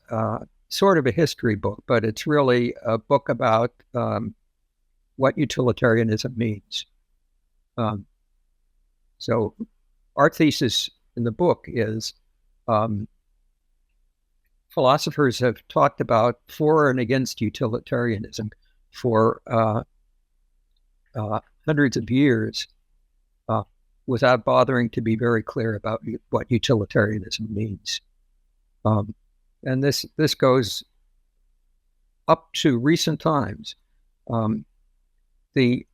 sort of a history book, but it's really a book about what utilitarianism means. So our thesis in the book is philosophers have talked about for and against utilitarianism for hundreds of years without bothering to be very clear about what utilitarianism means. And this goes up to recent times. The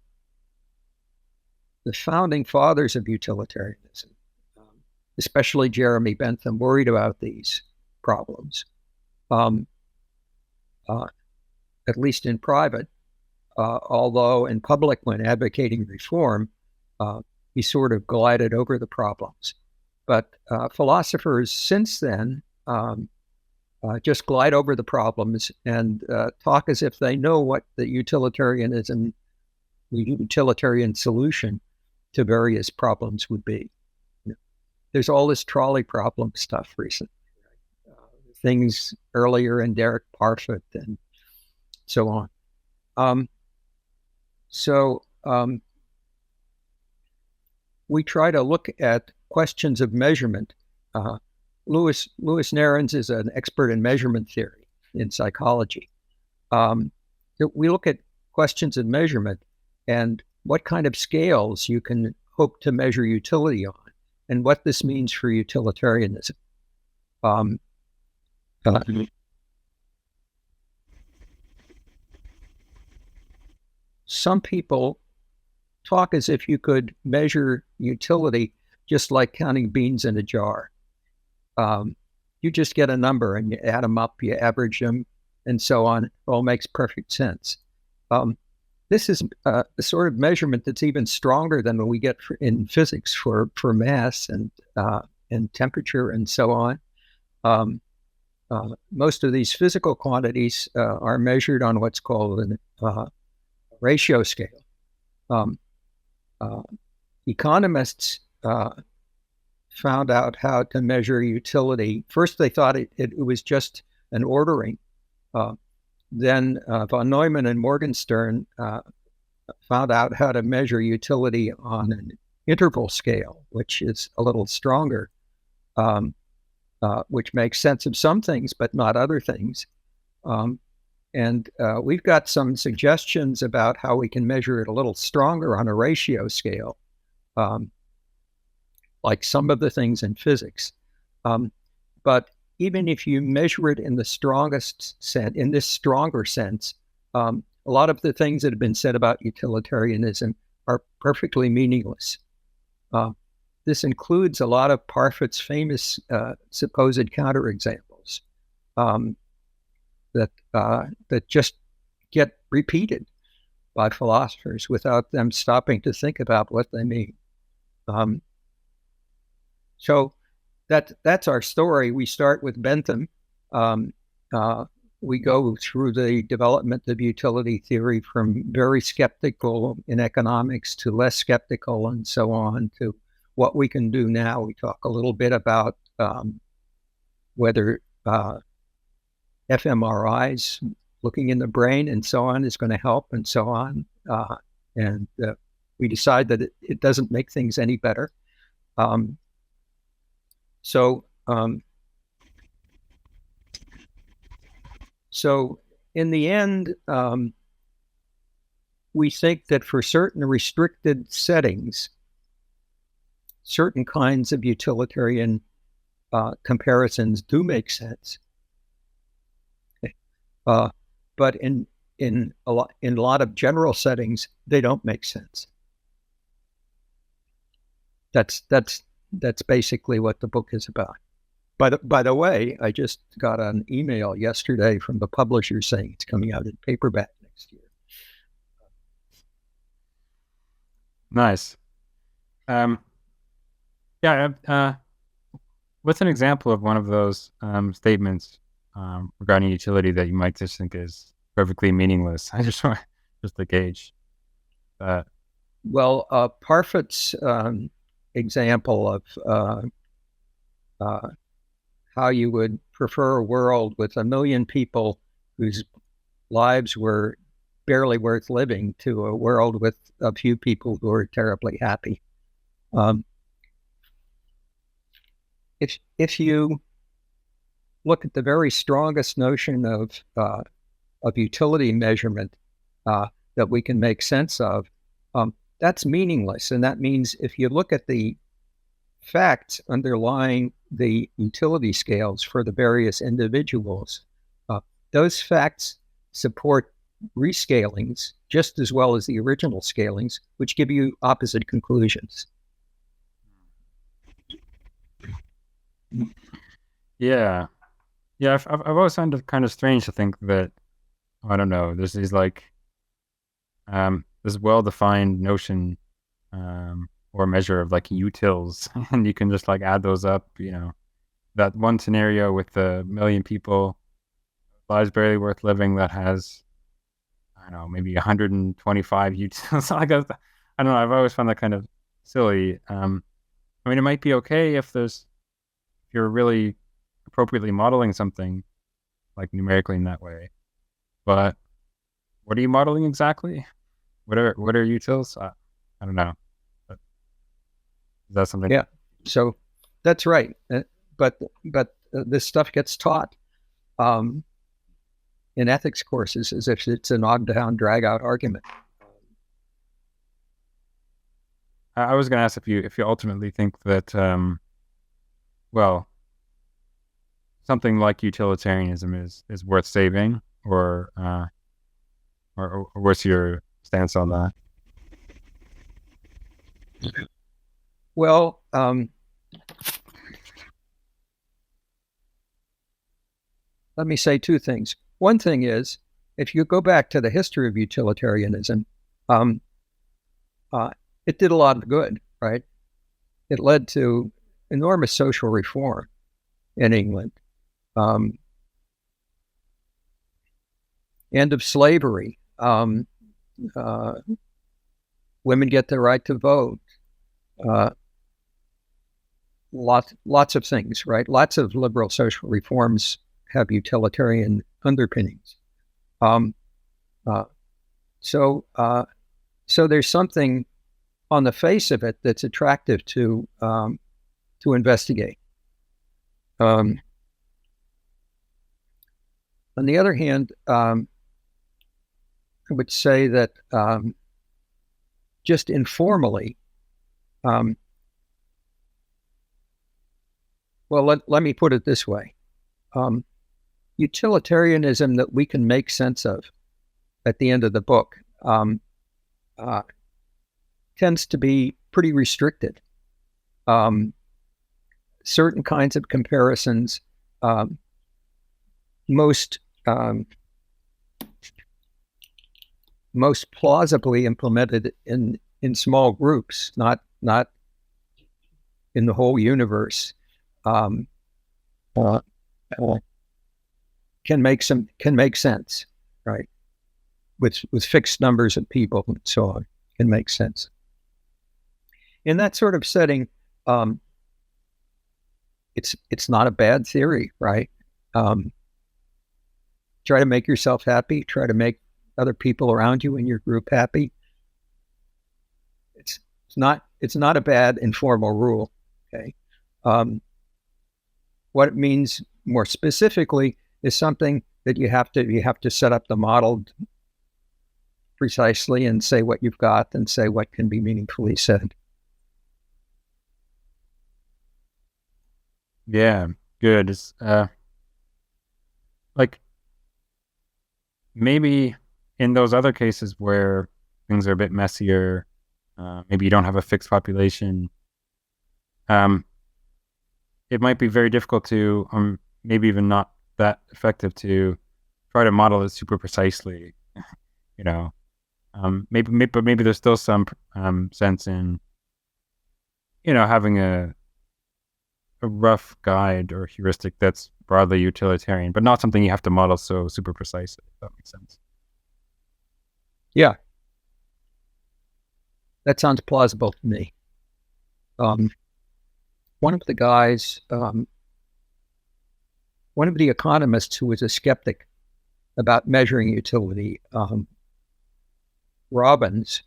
founding fathers of utilitarianism, especially Jeremy Bentham, worried about these problems, at least in private, although in public, when advocating reform, he sort of glided over the problems. But philosophers since then just glide over the problems and talk as if they know what the utilitarian solution to various problems would be. There's all this trolley problem stuff recently, things earlier in Derek Parfit and so on. We try to look at questions of measurement. Louis Narens is an expert in measurement theory in psychology. We look at questions of measurement, and what kind of scales you can hope to measure utility on, and what this means for utilitarianism. Some people talk as if you could measure utility just like counting beans in a jar. You just get a number and you add them up, you average them, and so on. It all makes perfect sense. This is a sort of measurement that's even stronger than what we get in physics for mass and temperature and so on. Most of these physical quantities are measured on what's called a ratio scale. Economists found out how to measure utility. First, they thought it was just an ordering. Then von Neumann and Morgenstern found out how to measure utility on an interval scale, which is a little stronger, which makes sense of some things, but not other things. And we've got some suggestions about how we can measure it a little stronger on a ratio scale, like some of the things in physics. But even if you measure it in the strongest sense, in this stronger sense, a lot of the things that have been said about utilitarianism are perfectly meaningless. This includes a lot of Parfit's famous supposed counterexamples that just get repeated by philosophers without them stopping to think about what they mean. So that's our story. We start with Bentham. We go through the development of utility theory from very skeptical in economics to less skeptical and so on to what we can do now. We talk a little bit about whether fMRIs, looking in the brain and so on, is going to help and so on. And we decide that it doesn't make things any better. So in the end, we think that for certain restricted settings, certain kinds of utilitarian comparisons do make sense. But in a lot of general settings, they don't make sense. That's basically what the book is about. By the way, I just got an email yesterday from the publisher saying it's coming out in paperback next year. Nice. What's an example of one of those statements regarding utility that you might just think is perfectly meaningless? I just want to gauge that. Well, Parfit's example of how you would prefer a world with 1 million people whose lives were barely worth living to a world with a few people who are terribly happy. If you look at the very strongest notion of utility measurement that we can make sense of, that's meaningless. And that means if you look at the facts underlying the utility scales for the various individuals, those facts support rescalings just as well as the original scalings, which give you opposite conclusions. Yeah. I've always found it kind of strange to think that, I don't know, there's these this well-defined notion or measure of utils, and you can just add those up. That one scenario with the 1 million people, lives barely worth living, that has, I don't know, maybe 125 utils. I don't know. I've always found that kind of silly. I mean, it might be okay if you're really appropriately modeling something numerically in that way, but what are you modeling exactly? What are utils? I don't know. But is that something? Yeah. So that's right. But this stuff gets taught in ethics courses as if it's a knock-down, drag-out argument. I was going to ask if you ultimately think that, well, something like utilitarianism is worth saving, or what's your stance on that? Well, let me say two things. One thing is, if you go back to the history of utilitarianism, it did a lot of good, right? It led to enormous social reform in England. End of slavery. Women get the right to vote. Lots of things, right? Lots of liberal social reforms have utilitarian underpinnings. So there's something on the face of it that's attractive to investigate. On the other hand, I would say that just informally, well, let me put it this way. Utilitarianism that we can make sense of at the end of the book tends to be pretty restricted. Certain kinds of comparisons, most plausibly implemented in small groups, not in the whole universe, can make sense, right? With fixed numbers of people and so on, can make sense. In that sort of setting, it's not a bad theory, right? Try to make yourself happy. Try to make other people around you in your group happy. It's not a bad informal rule. Okay. What it means more specifically is something that you have to set up the model precisely and say what you've got and say what can be meaningfully said. Yeah, good. It's like maybe in those other cases where things are a bit messier, maybe you don't have a fixed population, it might be very difficult to, maybe even not that effective to try to model it super precisely, you know. But maybe there's still some sense in, having a rough guide or heuristic that's broadly utilitarian, but not something you have to model so super precisely, if that makes sense. Yeah. That sounds plausible to me. One of the guys, one of the economists who was a skeptic about measuring utility, Robbins,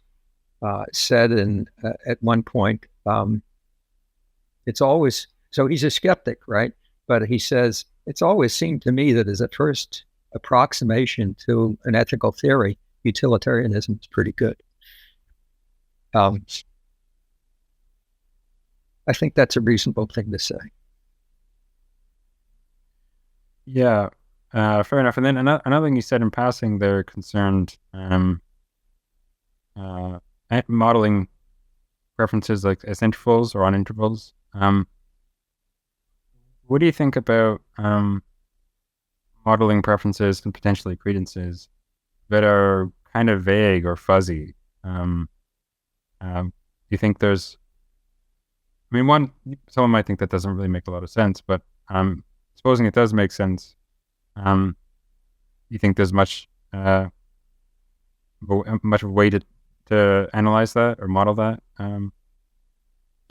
said at one point, it's always, so he's a skeptic, right? But he says, it's always seemed to me that as a first approximation to an ethical theory, utilitarianism is pretty good. I think that's a reasonable thing to say. Yeah, fair enough. And then another thing you said in passing there concerned modeling preferences like as intervals or on intervals. What do you think about modeling preferences and potentially credences that are kind of vague or fuzzy? Do you think there's, someone might think that doesn't really make a lot of sense, but supposing it does make sense, you think there's much of a way to analyze that or model that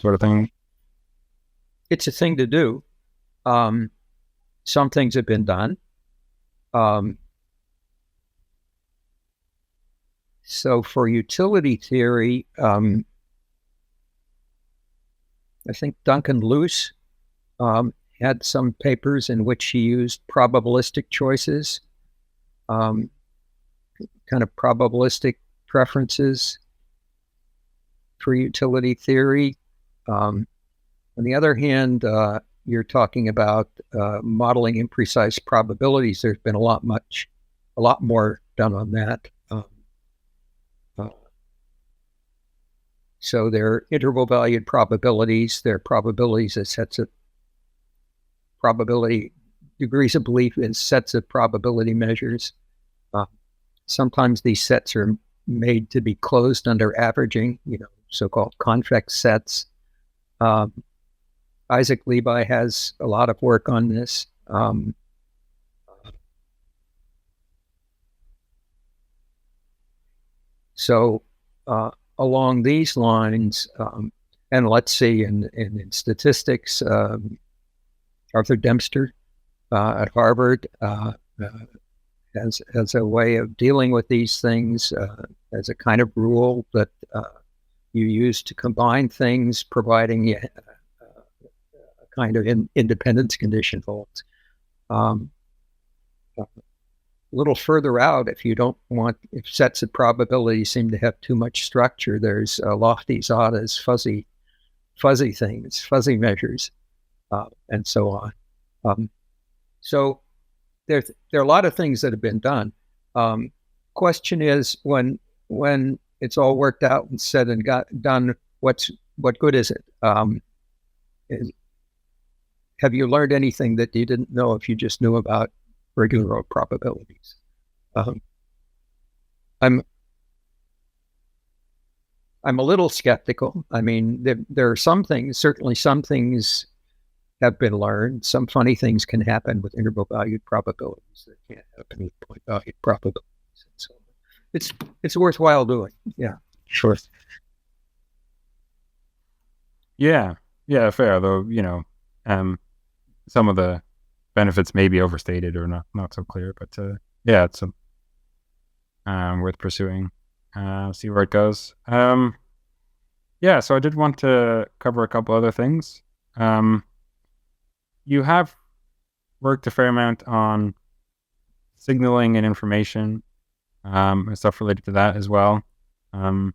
sort of thing? It's a thing to do. Some things have been done. So for utility theory, I think Duncan Luce had some papers in which he used probabilistic choices, kind of probabilistic preferences. for utility theory. On the other hand, you're talking about modeling imprecise probabilities. There's been a lot more done on that. So they're interval valued probabilities. They're probabilities as sets of probability, degrees of belief in sets of probability measures. Sometimes these sets are made to be closed under averaging, so-called convex sets. Isaac Levi has a lot of work on this. So along these lines, and let's see, in statistics, Arthur Dempster at Harvard has a way of dealing with these things as a kind of rule that you use to combine things, providing a kind of independence condition holds. A little further out, if sets of probabilities seem to have too much structure, there's lofties, oddas, fuzzy things, fuzzy measures, and so on. So there are a lot of things that have been done. Question is, when it's all worked out and said and got done, what good is it? Have you learned anything that you didn't know if you just knew about regular probabilities? I'm a little skeptical. I mean, there are certainly some things have been learned. Some funny things can happen with interval valued probabilities that can't happen with point valued probabilities. So it's worthwhile doing. Yeah, sure. Yeah, fair. Though some of the benefits may be overstated or not so clear, but yeah, it's worth pursuing. See where it goes. Yeah, so I did want to cover a couple other things. You have worked a fair amount on signaling and information, and stuff related to that as well. And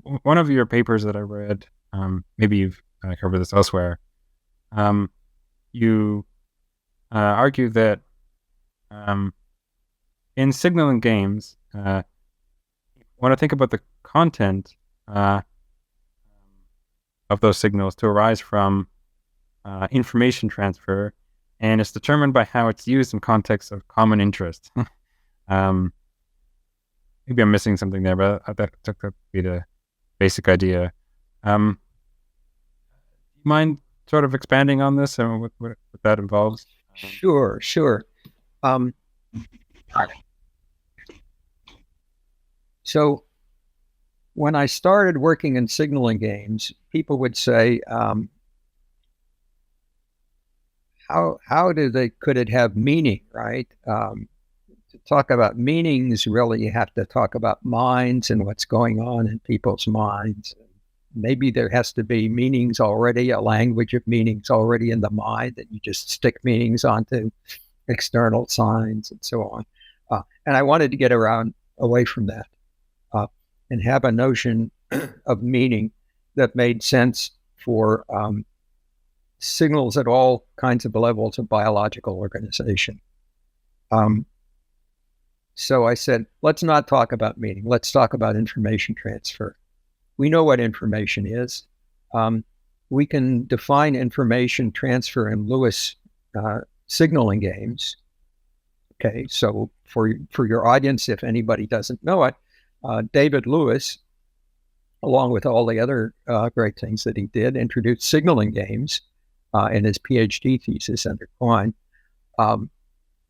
one of your papers that I read, maybe you've covered this elsewhere, you argue that in signaling games, when I think about the content of those signals to arise from information transfer, and it's determined by how it's used in context of common interest. Maybe I'm missing something there, but I took that to be the basic idea. Do you mind sort of expanding on this and what that involves? Sure. So when I started working in signaling games, people would say, could it have meaning, right? To talk about meanings, really, you have to talk about minds and what's going on in people's minds. Maybe there has to be meanings already, a language of meanings already in the mind that you just stick meanings onto external signs and so on. And I wanted to get away from that and have a notion of meaning that made sense for signals at all kinds of levels of biological organization. So I said, let's not talk about meaning. Let's talk about information transfer. We know what information is. We can define information transfer in Lewis signaling games. Okay, so for your audience, if anybody doesn't know it, David Lewis, along with all the other great things that he did, introduced signaling games in his PhD thesis under Quine.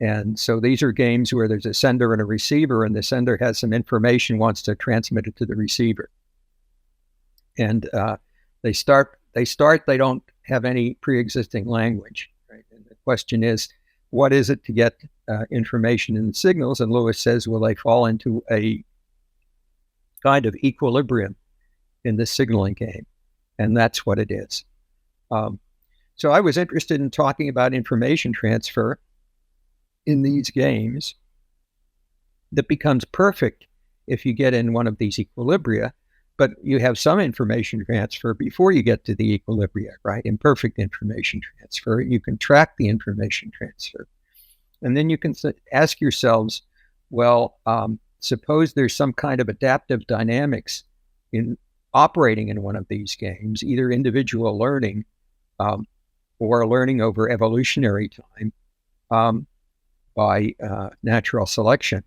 And so these are games where there's a sender and a receiver, and the sender has some information, wants to transmit it to the receiver. And they don't have any pre-existing language. Right? And the question is, what is it to get information in the signals? And Lewis says, well, they fall into a kind of equilibrium in the signaling game. And that's what it is. So I was interested in talking about information transfer in these games that becomes perfect if you get in one of these equilibria, but you have some information transfer before you get to the equilibria, right? Imperfect information transfer. You can track the information transfer. And then you can ask yourselves, well, suppose there's some kind of adaptive dynamics in operating in one of these games, either individual learning or learning over evolutionary time by natural selection.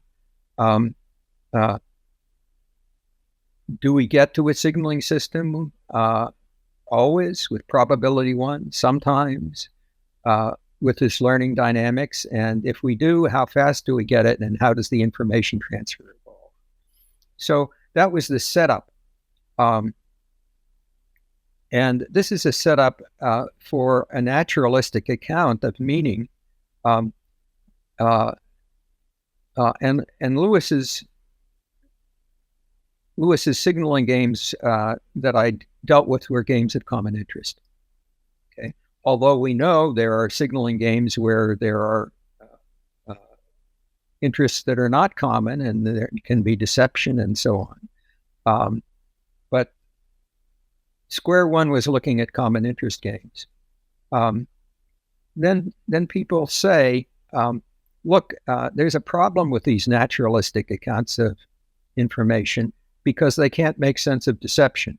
Do we get to a signaling system always with probability 1, sometimes with this learning dynamics? And if we do, how fast do we get it, and how does the information transfer evolve? So that was the setup. And this is a setup for a naturalistic account of meaning. And Lewis's signaling games that I dealt with were games of common interest. Okay, although we know there are signaling games where there are interests that are not common, and there can be deception and so on. But square one was looking at common interest games. Then people say, look, there's a problem with these naturalistic accounts of information because they can't make sense of deception.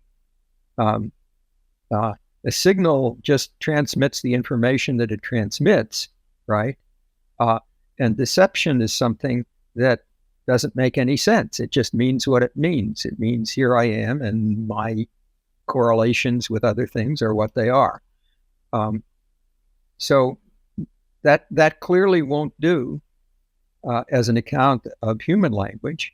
A signal just transmits the information that it transmits, right? And deception is something that doesn't make any sense. It just means what it means. It means here I am, and my correlations with other things are what they are. So that clearly won't do as an account of human language,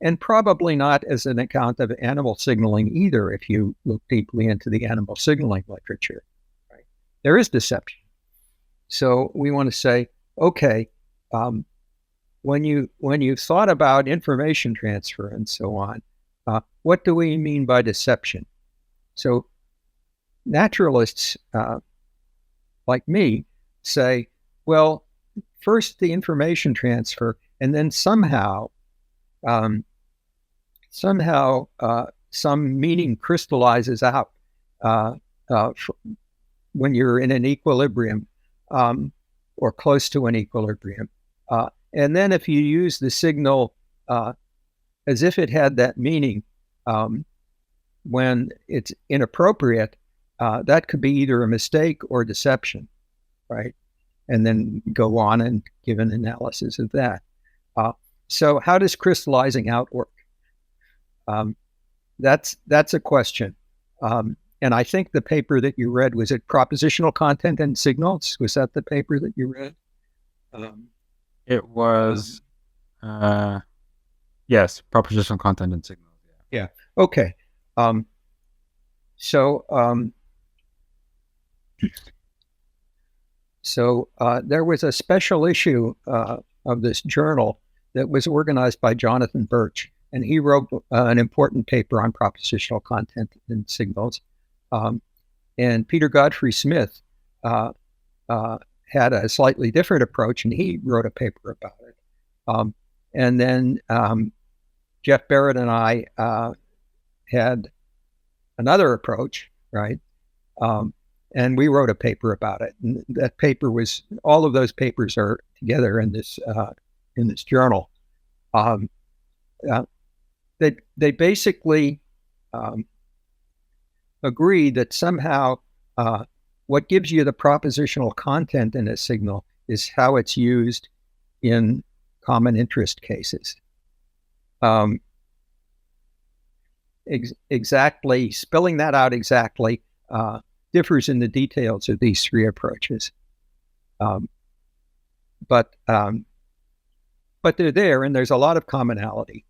and probably not as an account of animal signaling either, if you look deeply into the animal signaling literature. Right? There is deception. So we want to say, okay, when you've thought about information transfer and so on, what do we mean by deception? So naturalists like me say, well, first the information transfer, and then somehow some meaning crystallizes out when you're in an equilibrium or close to an equilibrium. And then if you use the signal as if it had that meaning when it's inappropriate, that could be either a mistake or deception, right? And then go on and give an analysis of that. So how does crystallizing out work? That's a question. And I think the paper that you read, was it Propositional Content and Signals? Was that the paper that you read? It was, yes, Propositional Content and Signals. Yeah. Okay. So there was a special issue of this journal that was organized by Jonathan Birch, and he wrote an important paper on propositional content and signals. And Peter Godfrey Smith had a slightly different approach, and he wrote a paper about it. And then Jeff Barrett and I had another approach, right? And we wrote a paper about it. And that paper was, all of those papers are together in this journal. They basically agree that somehow what gives you the propositional content in a signal is how it's used in common interest cases. Exactly, spelling that out exactly differs in the details of these three approaches. But they're there, and there's a lot of commonality.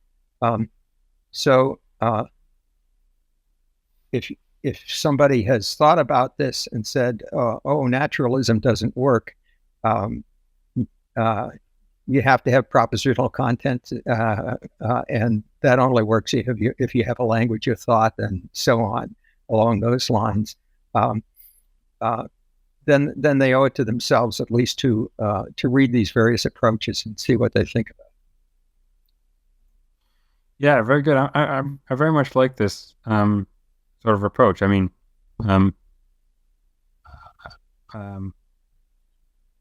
So if somebody has thought about this and said, "Oh, naturalism doesn't work," you have to have propositional content, and that only works if you have a language of thought and so on along those lines. Then they owe it to themselves at least to read these various approaches and see what they think about it. Yeah, very good. I very much like this sort of approach. I mean, um, um,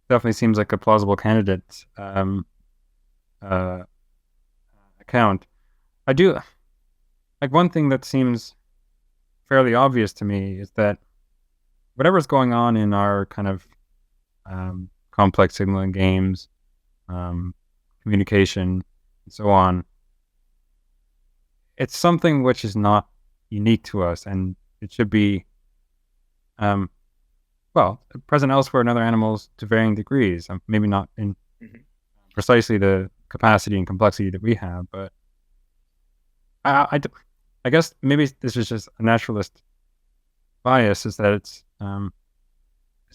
definitely seems like a plausible candidate uh, account. I do like one thing that seems fairly obvious to me is that whatever's going on in our kind of complex signaling games, communication, and so on, it's something which is not unique to us, and it should be, um, well, present elsewhere in other animals to varying degrees. Maybe not in precisely the capacity and complexity that we have, but I guess maybe this is just a naturalist bias, is that it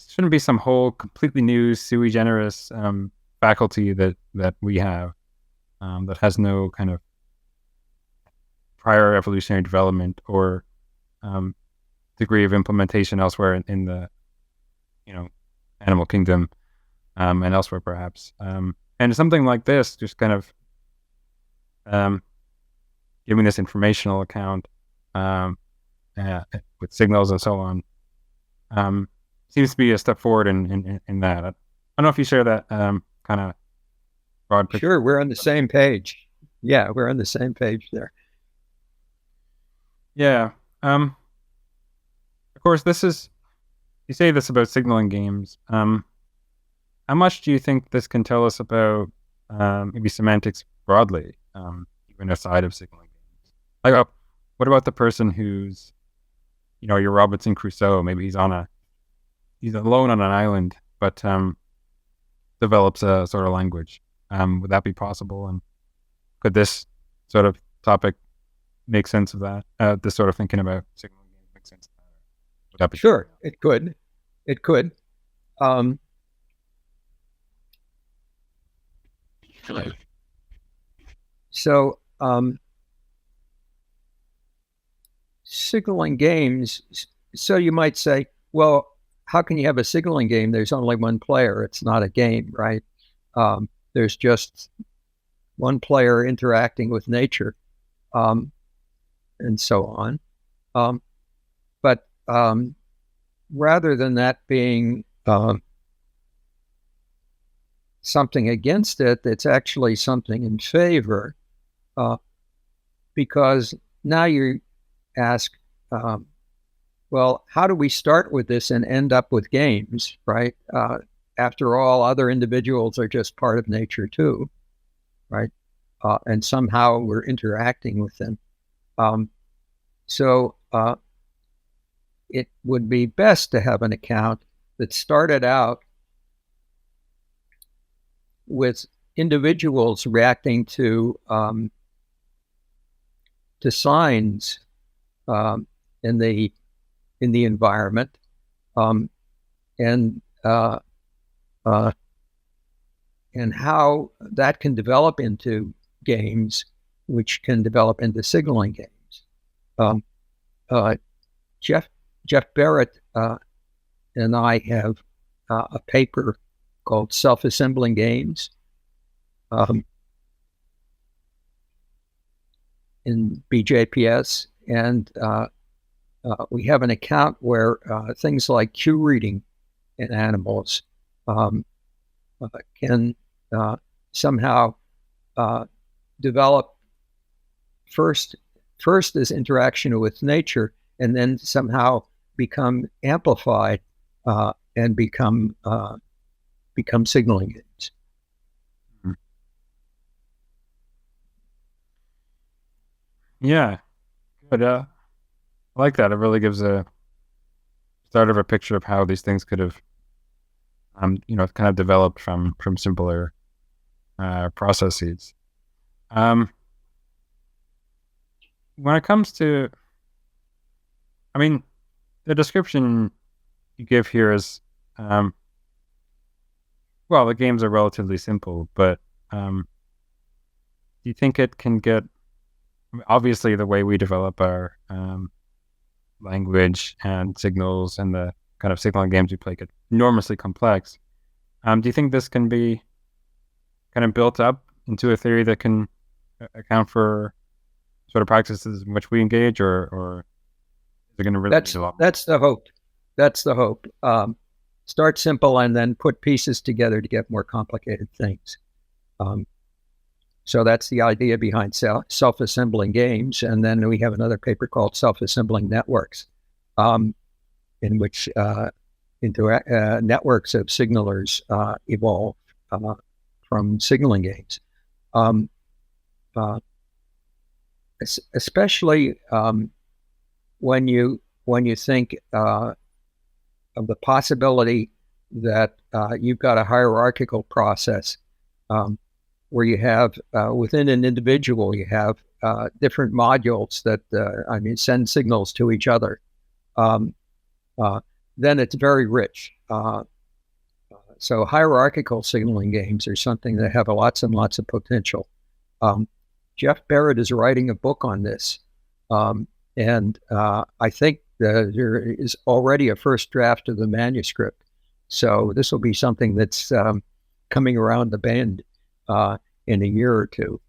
shouldn't be some whole completely new sui generis faculty that we have that has no kind of prior evolutionary development or degree of implementation elsewhere in the animal kingdom and elsewhere perhaps. And something like this, just kind of giving this informational account with signals and so on, seems to be a step forward in that. I don't know if you share that kind of broad picture. Sure, we're on the same page. Yeah, we're on the same page there. Yeah. Of course, you say this about signaling games. How much do you think this can tell us about maybe semantics broadly, even aside of signaling games? Like, what about the person who's, your Robinson Crusoe? Maybe he's alone on an island, but develops a sort of language. Would that be possible? And could this sort of topic make sense of that? This sort of thinking about signaling games make sense of that? Would that be Sure, it could. It could. So signaling games, so you might say, well, how can you have a signaling game? There's only one player. It's not a game, right? There's just one player interacting with nature, and so on. But rather than that being something against it, it's actually something in favor, because now you ask, well, how do we start with this and end up with games, right? After all, other individuals are just part of nature too, right? And somehow we're interacting with them. So it would be best to have an account that started out with individuals reacting to signs in the environment, and how that can develop into games, which can develop into signaling games. Jeff Barrett and I have a paper called Self-Assembling Games in BJPS, and we have an account where things like cue reading in animals can somehow develop first as interaction with nature, and then somehow become amplified and become signaling games. Yeah, but I like that. It really gives a start of a picture of how these things could have, kind of developed from simpler processes. When it comes to, I mean, the description you give here is, well, the games are relatively simple, but do you think it can get, obviously the way we develop our language and signals and the kind of signaling games we play get enormously complex. Do you think this can be kind of built up into a theory that can account for sort of practices in which we engage, or is it going to really need a lot more? That's the hope. That's the hope. Start simple and then put pieces together to get more complicated things. So that's the idea behind self-assembling games. And then we have another paper called Self-Assembling Networks, in which networks of signalers evolve from signaling games. Especially when you think of the possibility that you've got a hierarchical process where you have within an individual, you have different modules that send signals to each other. Then it's very rich. So hierarchical signaling games are something that have lots and lots of potential. Jeff Barrett is writing a book on this. And I think there is already a first draft of the manuscript. So this will be something that's coming around the bend in a year or two,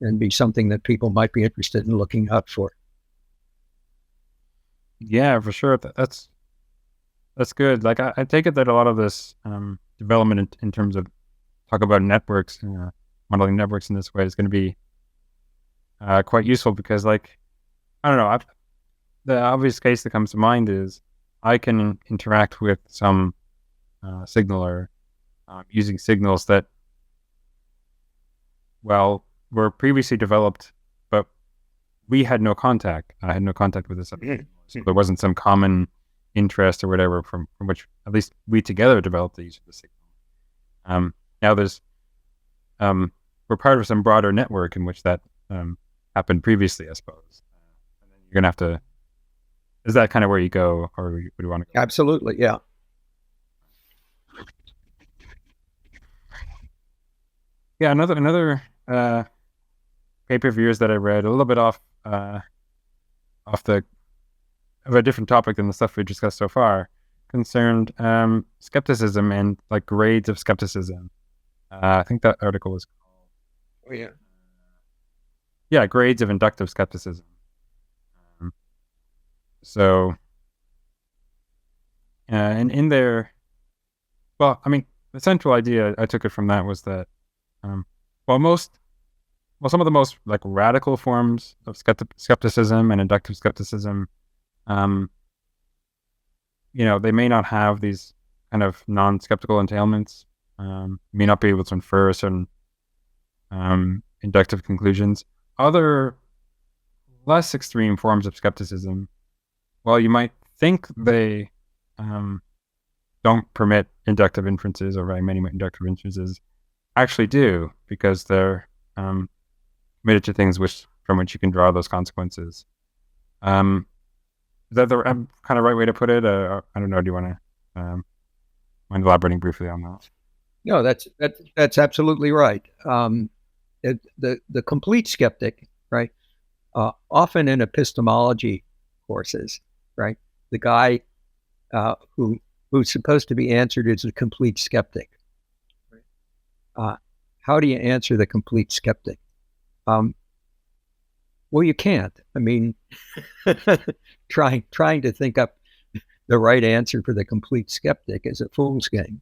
and be something that people might be interested in looking up for. Yeah, for sure. That's good. Like I take it that a lot of this development in terms of talk about networks, modeling networks in this way is going to be quite useful because, like, I don't know, the obvious case that comes to mind is I can interact with some signaler using signals that, well, were previously developed, but we had no contact. I had no contact with this other signal. So there wasn't some common interest or whatever from which at least we together developed the use of the signal. Now there's we're part of some broader network in which that happened previously, I suppose. And then you're gonna have to. Is that kind of where you go, or where do you want to go? Absolutely, yeah. Yeah, another paper of yours that I read, a little bit off of a different topic than the stuff we discussed so far, concerned skepticism and like grades of skepticism. I think that article was called. Oh yeah. Yeah, grades of inductive skepticism. So, and in there, well, I mean, the central idea I took it from that was that, some of the most like radical forms of skepticism and inductive skepticism, they may not have these kind of non-skeptical entailments, may not be able to infer certain inductive conclusions. Other less extreme forms of skepticism, well, you might think they don't permit inductive inferences or very many inductive inferences, actually do, because they're committed to things from which you can draw those consequences. Is that the kind of right way to put it? I don't know. Do you want to mind elaborating briefly on that? No, that's absolutely right. The complete skeptic, right? Often in epistemology courses, right? The guy who's supposed to be answered is a complete skeptic. How do you answer the complete skeptic? Well, you can't. I mean, trying to think up the right answer for the complete skeptic is a fool's game.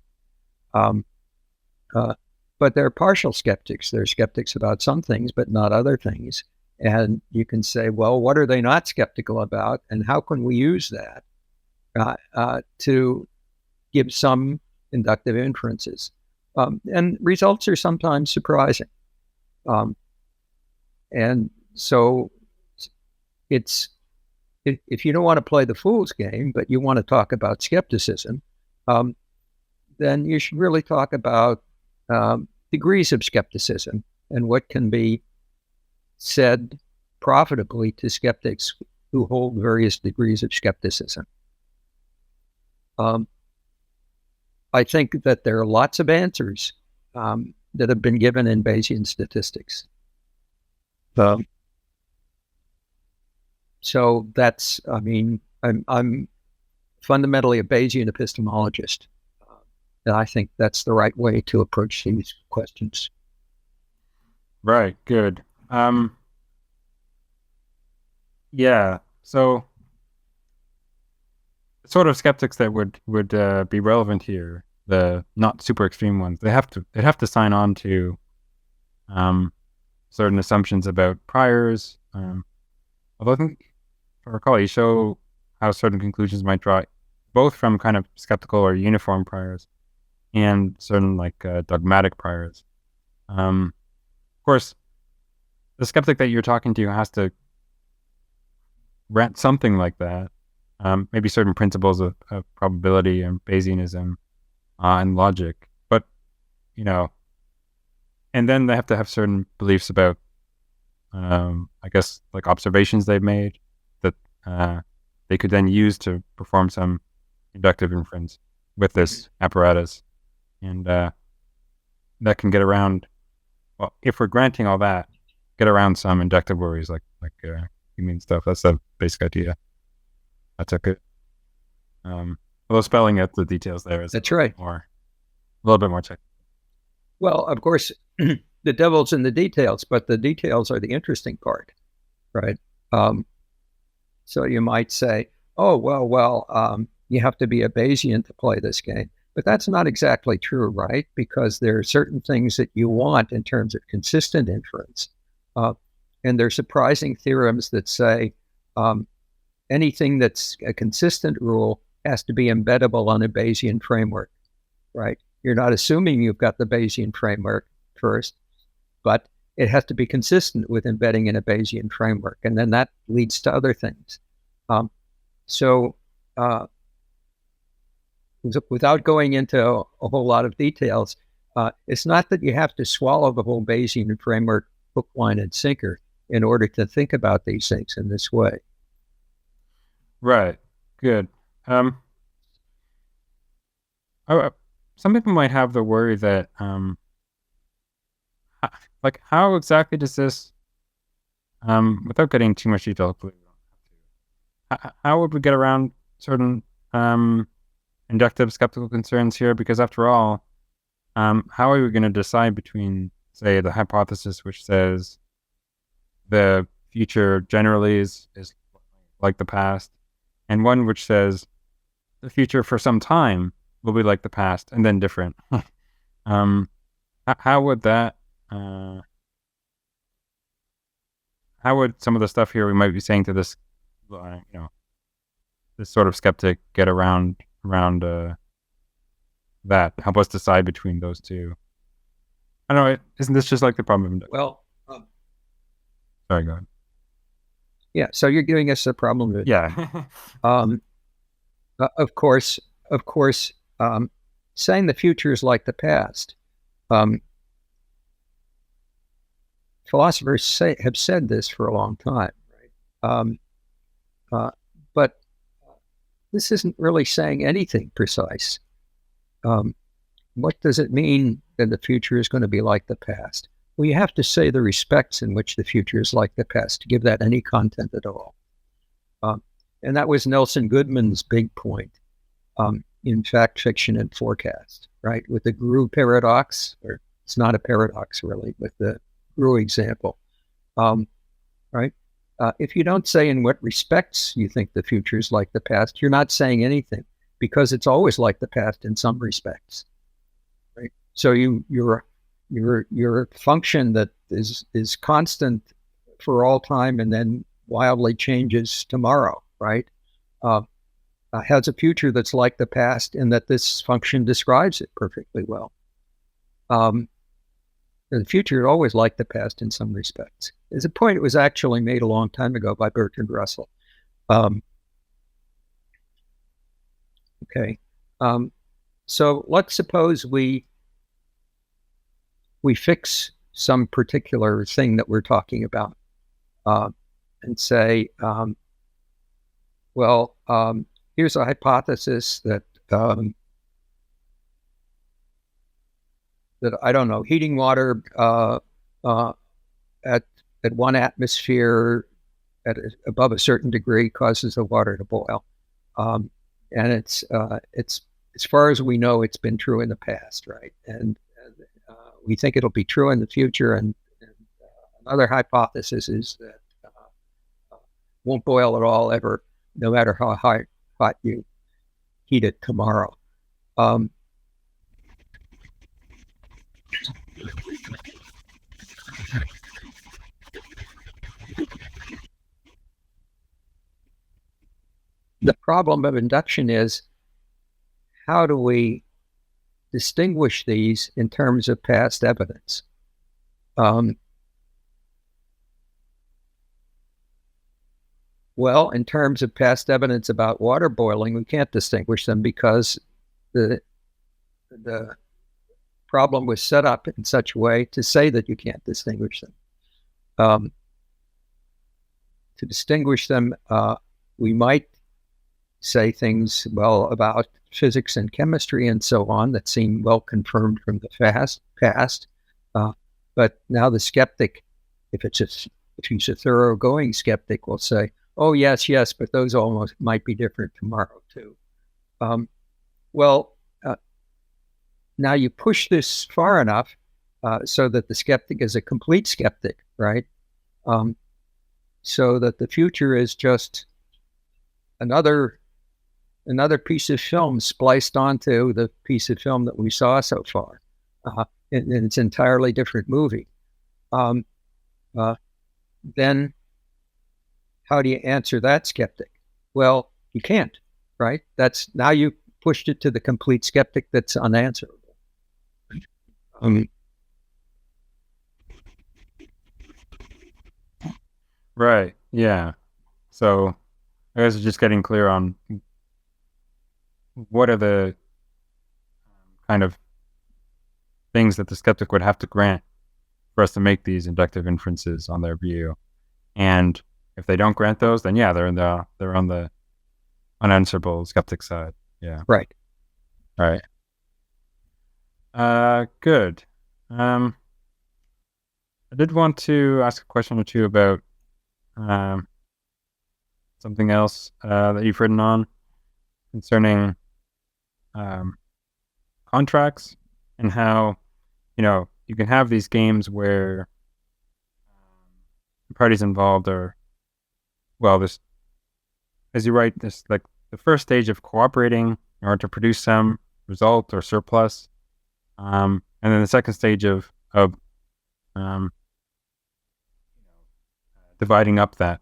But they're partial skeptics. They're skeptics about some things, but not other things. And you can say, well, what are they not skeptical about? And how can we use that to give some inductive inferences? And results are sometimes surprising. And so if you don't want to play the fool's game, but you want to talk about skepticism, then you should really talk about degrees of skepticism and what can be said profitably to skeptics who hold various degrees of skepticism. I think that there are lots of answers that have been given in Bayesian statistics. So that's, I'm fundamentally a Bayesian epistemologist. And I think that's the right way to approach these questions. Right, good. Yeah. So the sort of skeptics that would be relevant here, the not super extreme ones, they'd have to sign on to certain assumptions about priors. Although I think, if I recall, you show how certain conclusions might draw both from kind of skeptical or uniform priors and certain dogmatic priors. Of course, the skeptic that you're talking to has to grant something like that. Maybe certain principles of probability and Bayesianism and logic, but and then they have to have certain beliefs about, I guess, like observations they've made that they could then use to perform some inductive inference with this apparatus, and that can get around. Well, if we're granting all that, get around some inductive worries like you mean stuff. That's the basic idea. That's okay. Although spelling out the details there is That's right. A little bit more technical. Well, of course, the devil's in the details, but the details are the interesting part, right? So you might say, oh, well, you have to be a Bayesian to play this game. But that's not exactly true, right? Because there are certain things that you want in terms of consistent inference. And there are surprising theorems that say anything that's a consistent rule has to be embeddable on a Bayesian framework, right? You're not assuming you've got the Bayesian framework first, but it has to be consistent with embedding in a Bayesian framework. And then that leads to other things. Without going into a whole lot of details, it's not that you have to swallow the whole Bayesian framework hook, line, and sinker in order to think about these things in this way. Right. Good. Some people might have the worry that, how exactly does this, without getting too much detail, how would we get around certain inductive skeptical concerns here? Because after all, how are we going to decide between, say, the hypothesis which says the future generally is like the past, and one which says the future for some time will be like the past and then different? How would that? How would some of the stuff here we might be saying to this, this sort of skeptic get around that? Help us decide between those two. I don't know. Isn't this just like the problem? Well, sorry, go ahead. Yeah. So you're giving us a problem. Yeah. Of course, saying the future is like the past. Philosophers have said this for a long time, right? But this isn't really saying anything precise. What does it mean that the future is going to be like the past? Well, you have to say the respects in which the future is like the past to give that any content at all. And that was Nelson Goodman's big point in Fact, Fiction, and Forecast, right? With the GRU paradox, or it's not a paradox really, with the GRU example, right? If you don't say in what respects you think the future is like the past, you're not saying anything, because it's always like the past in some respects, right? So your function that is constant for all time and then wildly changes tomorrow, right? Has a future that's like the past, and that this function describes it perfectly well. The future is always like the past in some respects. There's a point that was actually made a long time ago by Bertrand Russell. Okay. So let's suppose we fix some particular thing that we're talking about, and say, here's a hypothesis that I don't know, heating water at 1 atmosphere above a certain degree causes the water to boil, and it's as far as we know, it's been true in the past, right? And we think it'll be true in the future. And another hypothesis is that won't boil at all ever, no matter how hot you heat it tomorrow. The problem of induction is, how do we distinguish these in terms of past evidence? Well, in terms of past evidence about water boiling, we can't distinguish them because the problem was set up in such a way to say that you can't distinguish them. To distinguish them, we might say things, well, about physics and chemistry and so on that seem well confirmed from the past. But now the skeptic, if he's a thoroughgoing skeptic, will say, oh, yes, but those almost might be different tomorrow, too. Now you push this far enough so that the skeptic is a complete skeptic, right? So that the future is just another piece of film spliced onto the piece of film that we saw so far. And it's an entirely different movie. Then how do you answer that skeptic? Well, you can't, right? Now you pushed it to the complete skeptic that's unanswerable. Right. Yeah. So I guess it's just getting clear on what are the kind of things that the skeptic would have to grant for us to make these inductive inferences on their view. And if they don't grant those, then yeah, they're on the unanswerable skeptic side. Yeah. Right. All right. Good. I did want to ask a question or two about something else that you've written on concerning contracts and how, you can have these games where the parties involved are, well, this, as you write, this like the first stage of cooperating in order to produce some result or surplus, and then the second stage of dividing up that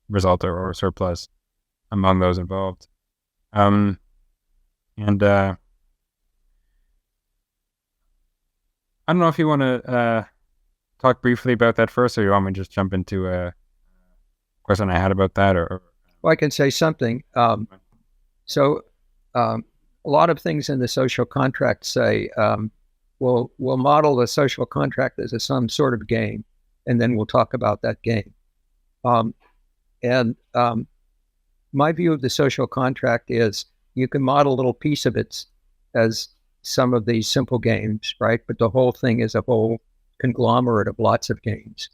result or surplus among those involved. And I don't know if you want to talk briefly about that first, or you want me to just jump into a question I had about that, or... Well, I can say something. So a lot of things in the social contract say, we'll model the social contract as some sort of game, and then we'll talk about that game. My view of the social contract is you can model a little piece of it as some of these simple games, right? But the whole thing is a whole conglomerate of lots of games.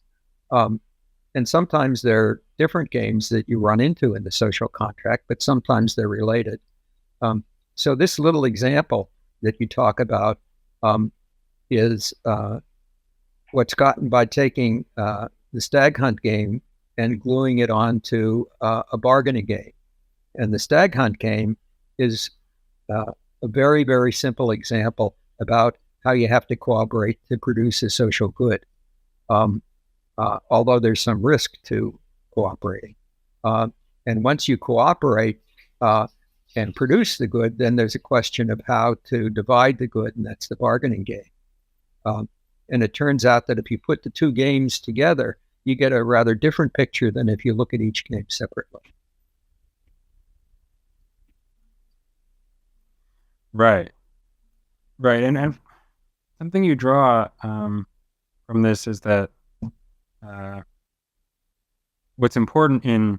And sometimes they're different games that you run into in the social contract, but sometimes they're related. So this little example that you talk about is what's gotten by taking the stag hunt game and gluing it onto a bargaining game. And the stag hunt game is a very, very simple example about how you have to cooperate to produce a social good. Although there's some risk to cooperating. And once you cooperate and produce the good, then there's a question of how to divide the good, and that's the bargaining game. And it turns out that if you put the two games together, you get a rather different picture than if you look at each game separately. Right. And something you draw from this is that what's important in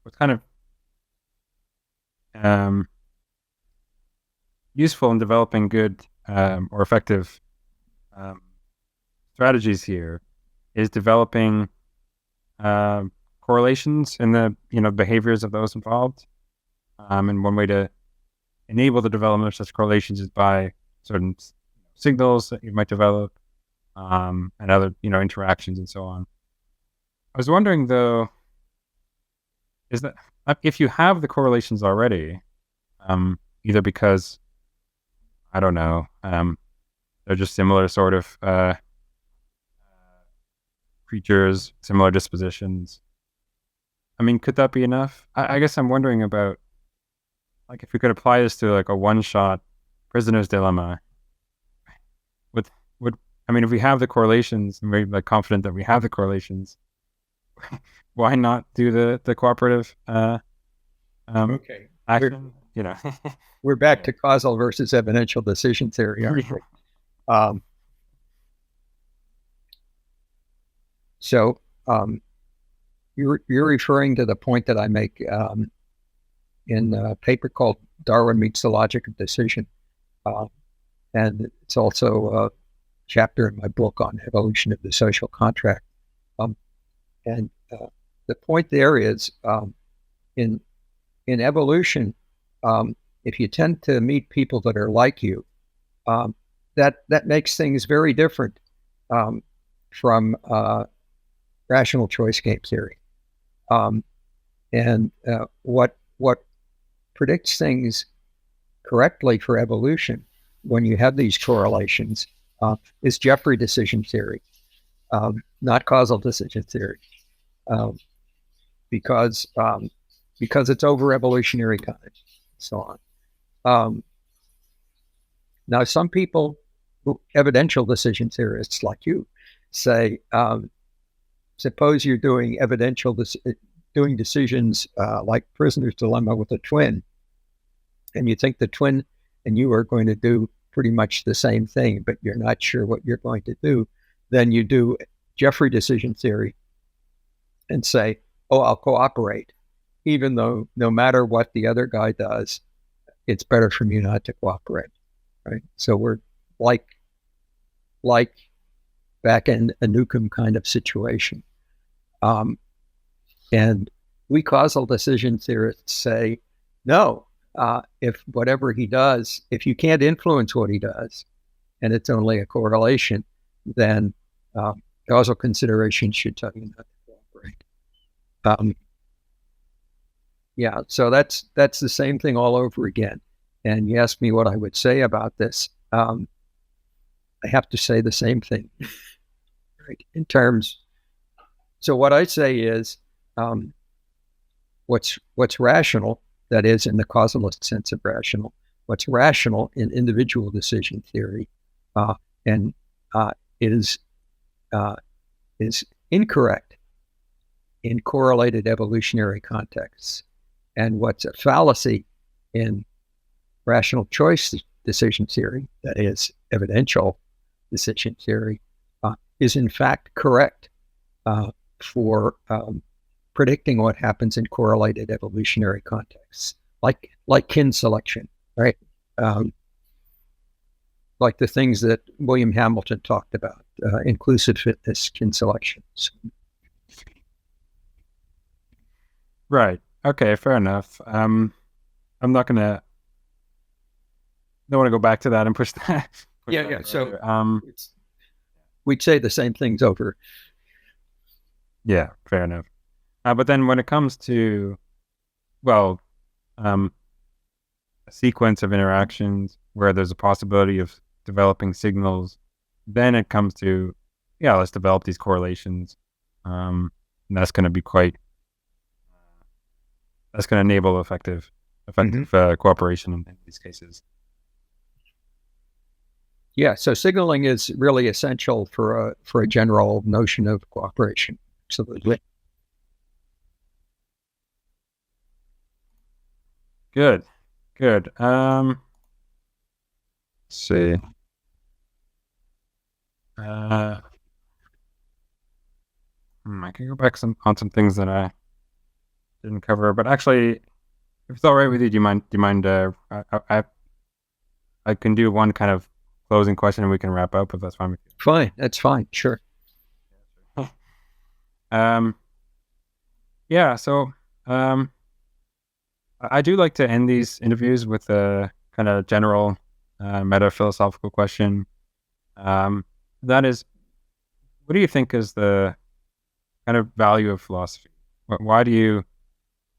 what's kind of useful in developing good or effective strategies here is developing correlations in the behaviors of those involved. And one way to enable the development of such correlations is by certain signals that you might develop and other interactions and so on. I was wondering though, is that if you have the correlations already, either because, I don't know, they're just similar sort of creatures, similar dispositions. I mean, could that be enough? I guess I'm wondering about, like, if we could apply this to like a one-shot prisoner's dilemma. Would I mean, if we have the correlations, and we're like confident that we have the correlations, why not do the cooperative Okay. action? We're back to causal versus evidential decision theory, aren't we? So you're referring to the point that I make in a paper called Darwin Meets the Logic of Decision. And it's also a chapter in my book on evolution of the social contract. And the point there is in evolution, if you tend to meet people that are like you, that makes things very different from rational choice game theory. And what predicts things correctly for evolution when you have these correlations is Jeffrey decision theory, not causal decision theory, because it's over evolutionary time, and so on. Now, some people, evidential decision theorists like you, say, suppose you're doing doing decisions like prisoner's dilemma with a twin, and you think the twin and you are going to do pretty much the same thing, but you're not sure what you're going to do. Then you do Jeffrey decision theory and say, oh, I'll cooperate, even though no matter what the other guy does, it's better for me not to cooperate, right? So we're like back in a Newcomb kind of situation. And we causal decision theorists say, no, if whatever he does, if you can't influence what he does, and it's only a correlation, then causal considerations should tell you not to cooperate. Yeah, so that's the same thing all over again. And you asked me what I would say about this. I have to say the same thing, right? In terms, so what I say is, what's rational, that is, in the causalist sense of rational, what's rational in individual decision theory, and is incorrect in correlated evolutionary contexts, and what's a fallacy in rational choice decision theory, that is, evidential decision theory, is in fact correct for predicting what happens in correlated evolutionary contexts, like kin selection, right? Like the things that William Hamilton talked about, inclusive fitness, kin selections. Right. Okay. Fair enough. I'm not gonna. Don't want to go back to that and push that. Yeah. So we'd say the same things over. Yeah. Fair enough. But then when it comes to, well, a sequence of interactions where there's a possibility of developing signals, then it comes to, let's develop these correlations. And that's going to be that's going to enable effective cooperation in these cases. Yeah, so signaling is really essential for a general notion of cooperation. Absolutely. Good. Let's see. I can go back on some things that I didn't cover, but actually, if it's all right with you, do you mind? I can do one kind of closing question, and we can wrap up if that's fine with you. Fine, that's fine. Sure. So I do like to end these interviews with a kind of general meta-philosophical question. That is, what do you think is the kind of value of philosophy? Why do you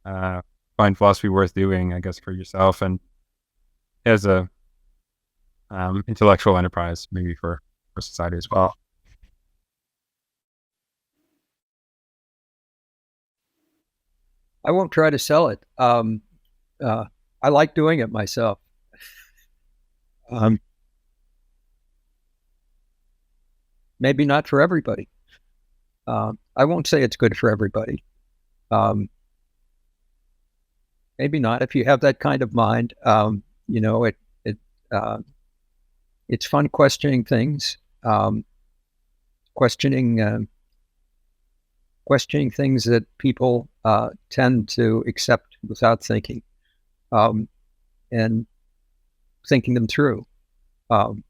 find philosophy worth doing, I guess, for yourself and as a intellectual enterprise, maybe for society as well. I won't try to sell it. I like doing it myself. Maybe not for everybody. I won't say it's good for everybody. Maybe not. If you have that kind of mind, it's fun questioning things, questioning things that people tend to accept without thinking, and thinking them through. And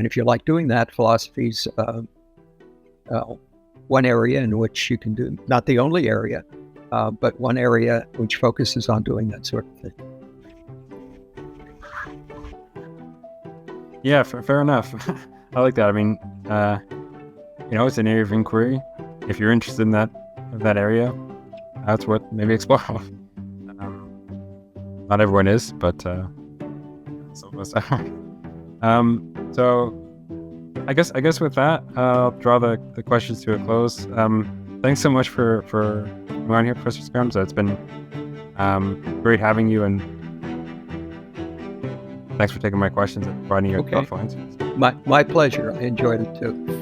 if you like doing that, philosophy's one area in which you can do, not the only area, but one area which focuses on doing that sort of thing. Yeah, fair enough. I like that. I mean, it's an area of inquiry. If you're interested in that area, that's what maybe explore. Not everyone is, but some of us are. So I guess with that, I'll draw the questions to a close. Thanks so much for coming on here, Professor Skyrms. It's been great having you, and thanks for taking my questions and providing your thoughtful answers. My pleasure. I enjoyed it too.